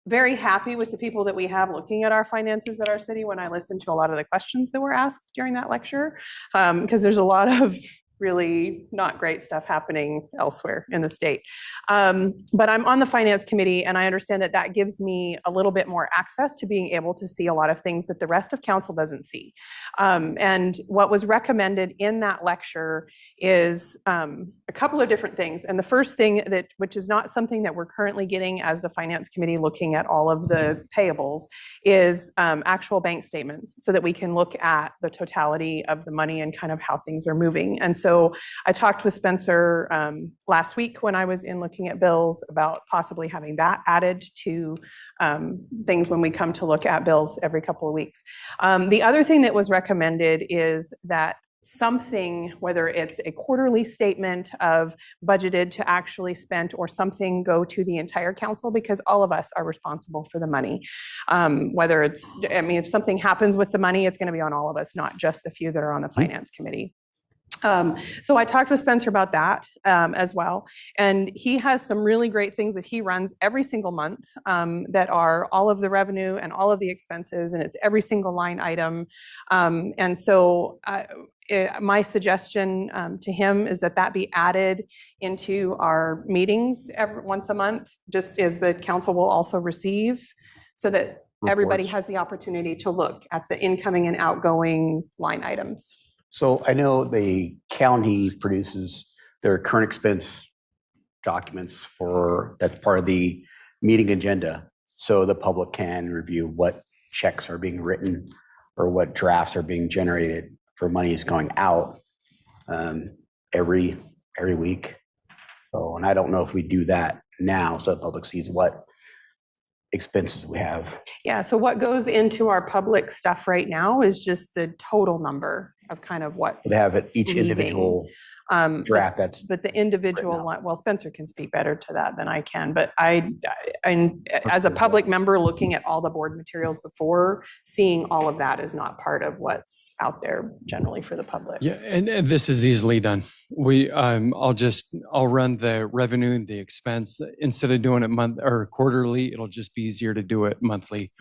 very happy with the people that we have looking at our finances at our city when I listened to a lot of the questions that were asked during that lecture, because there's a lot of really not great stuff happening elsewhere in the state. But I'm on the finance committee, and I understand that that gives me a little bit more access to being able to see a lot of things that the rest of council doesn't see. And what was recommended in that lecture is a couple of different things. And the first thing which is not something that we're currently getting as the finance committee looking at all of the payables, is actual bank statements so that we can look at the totality of the money and kind of how things are moving. And so I talked with Spencer last week when I was in looking at bills about possibly having that added to things when we come to look at bills every couple of weeks. The other thing that was recommended is that something, whether it's a quarterly statement of budgeted to actually spent or something, go to the entire council, because all of us are responsible for the money. Whether it's, I mean, if something happens with the money, it's going to be on all of us, not just the few that are on the finance committee. So I talked with Spencer about that as well. And he has some really great things that he runs every single month that are all of the revenue and all of the expenses, and it's every single line item. And so my suggestion to him is that that be added into our meetings once a month, just as the council will also receive, so that everybody has the opportunity to look at the incoming and outgoing line items. So I know the county produces their current expense documents that's part of the meeting agenda, so the public can review what checks are being written or what drafts are being generated for monies going out every week. So, and I don't know if we do that now, so the public sees what expenses we have. Yeah, so what goes into our public stuff right now is just the total number of kind of what's They have it each leaving. individual draft that's. But the individual line, well, Spencer can speak better to that than I can, but as a public member looking at all the board materials before, seeing all of that is not part of what's out there generally for the public. Yeah, and this is easily done. I'll run the revenue and the expense. Instead of doing it month or quarterly, it'll just be easier to do it monthly.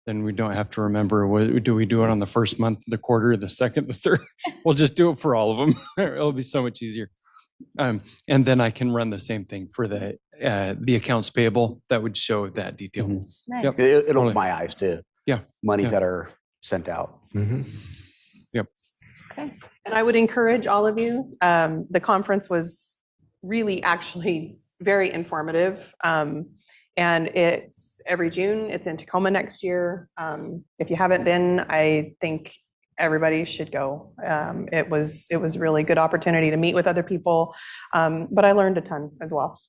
Then we don't have to remember, do we do it on the first month of the quarter, the second, the third? We'll just do it for all of them. It'll be so much easier. And then I can run the same thing for the accounts payable that would show that detail. Nice. Yep. It'll open my eyes to monies Yeah. that are sent out. Yep. Okay. And I would encourage all of you, the conference was really actually very informative. And it's every June, it's in Tacoma next year. If you haven't been, I think everybody should go. It was really good opportunity to meet with other people, but I learned a ton as well.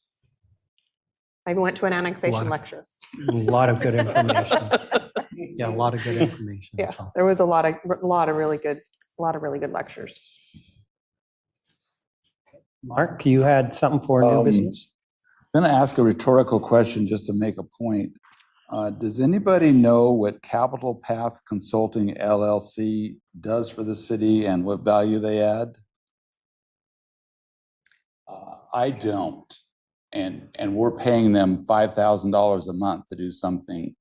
I even went to an annexation lecture. A lot of good information. Yeah, a lot of good information. Yeah, so. there was a lot of really good lectures. Mark, you had something for new business? I'm going to ask a rhetorical question just to make a point. Does anybody know what Capital Path Consulting LLC does for the city and what value they add? I don't. And we're paying them $5,000 a month to do something.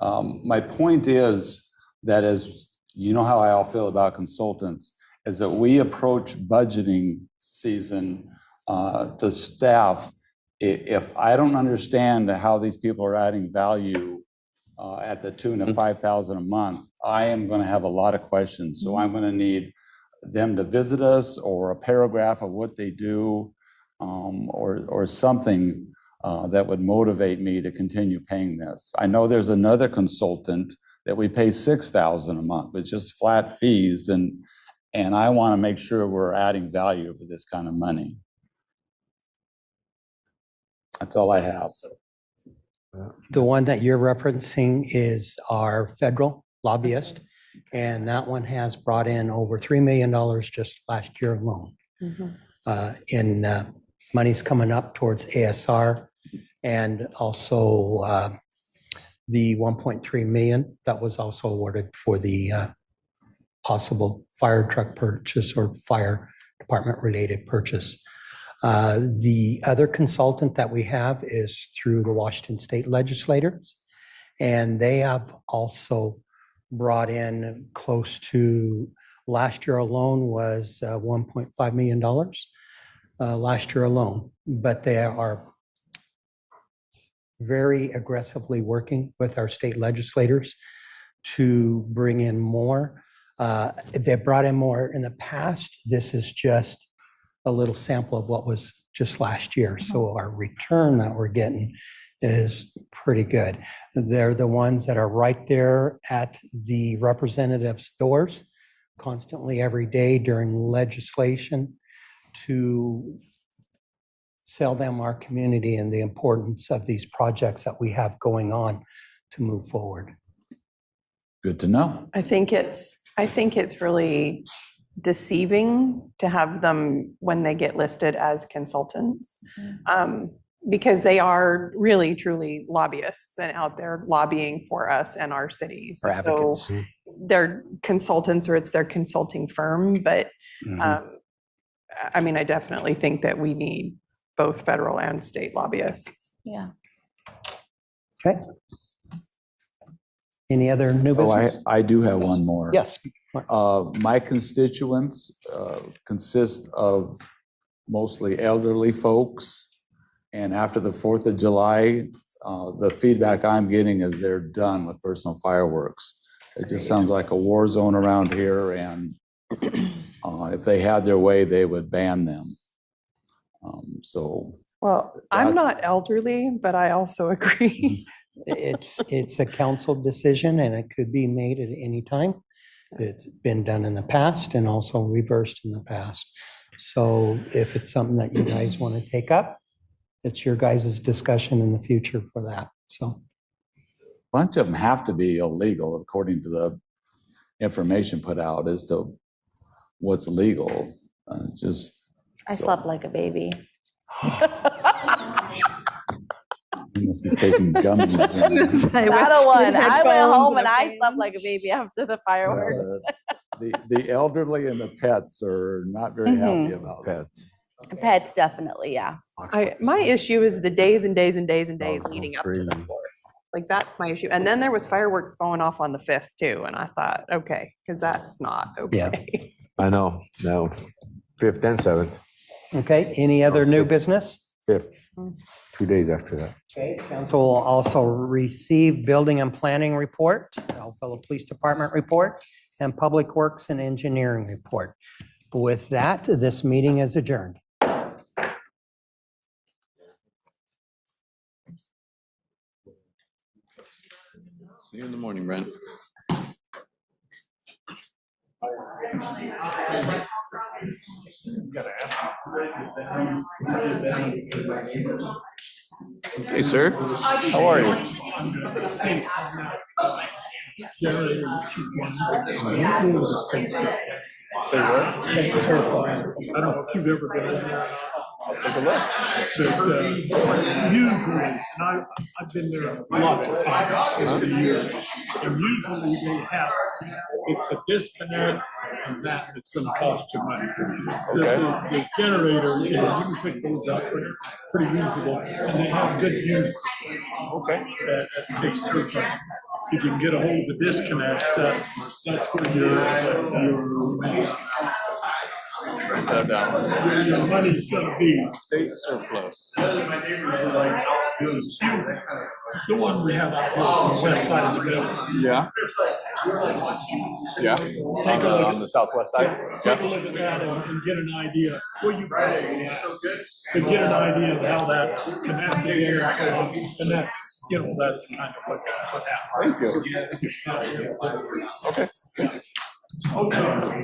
My point is that, as you know how I all feel about consultants, is that we approach budgeting season to staff. If I don't understand how these people are adding value at the tune of $5,000 a month, I am going to have a lot of questions. So I'm going to need them to visit us, or a paragraph of what they do, or something that would motivate me to continue paying this. I know there's another consultant that we pay $6,000 a month with just flat fees, and I want to make sure we're adding value for this kind of money. That's all I have. The one that you're referencing is our federal lobbyist, and that one has brought in over $3 million just last year alone. In money's coming up towards ASR, and also the 1.3 million that was also awarded for the possible fire truck purchase or fire department related purchase. The other consultant that we have is through the Washington State legislators, and they have also brought in close to, last year alone was $1.5 million last year alone, but they are very aggressively working with our state legislators to bring in more. They brought in more in the past. This is just a little sample of what was just last year. So our return that we're getting is pretty good. They're the ones that are right there at the representatives' doors constantly every day during legislation to sell them our community and the importance of these projects that we have going on to move forward. Good to know. I think it's really deceiving to have them when they get listed as consultants, because they are really truly lobbyists and out there lobbying for us and our cities. Or So advocates. they're consultants, or it's their consulting firm, but I mean, I definitely think that we need both federal and state lobbyists. Yeah. Okay. Any other new business? I do have one more. Yes. My constituents consist of mostly elderly folks. And after the 4th of July, the feedback I'm getting is they're done with personal fireworks. It just sounds like a war zone around here, and if they had their way, they would ban them. Well, I'm not elderly, but I also agree. It's a council decision, and it could be made at any time. It's been done in the past and also reversed in the past. So if it's something that you guys want to take up, it's your guys' discussion in the future for that. So A bunch of them have to be illegal according to the information put out as to what's legal. I slept like a baby. You must be taking gummies. Not a one. I went home and I I slept like a baby after the fireworks. The elderly and the pets are not very happy Mhm. about that. Pets, definitely, yeah. My issue is the days and days and days and days Oh, leading up to the crazy. 4th. Like, that's my issue. And then there was fireworks going off on the 5th too. And I thought, okay, because that's not okay. I know, no, 5th and 7th, Okay, any other new 6th. business? 5th, 2 days after that. Okay, council will also receive building and planning report, Othello Police Department report, and Public Works and Engineering report. With that, this meeting is adjourned. See you in the morning, Brent. Hey, sir. How are you? Say what? I don't know if you've ever been in there. I'll take a look. But usually, and I've been there lots of times over the years, and usually they have, it's a disconnect and that it's gonna cost you money. The generator, you can pick those up, but they're pretty reasonable, and they have good use. Okay. At State Circle. If you can get a hold of the disconnects, that's where your Write that down. your money's gonna be. State surplus. The one we have out here on the west side of the building. Yeah. Yeah. On the southwest side. Take a look at that and get an idea, well, you probably but get an idea of how that's connected in, and that's, that's kind of what happened. Thank you. Okay. Okay.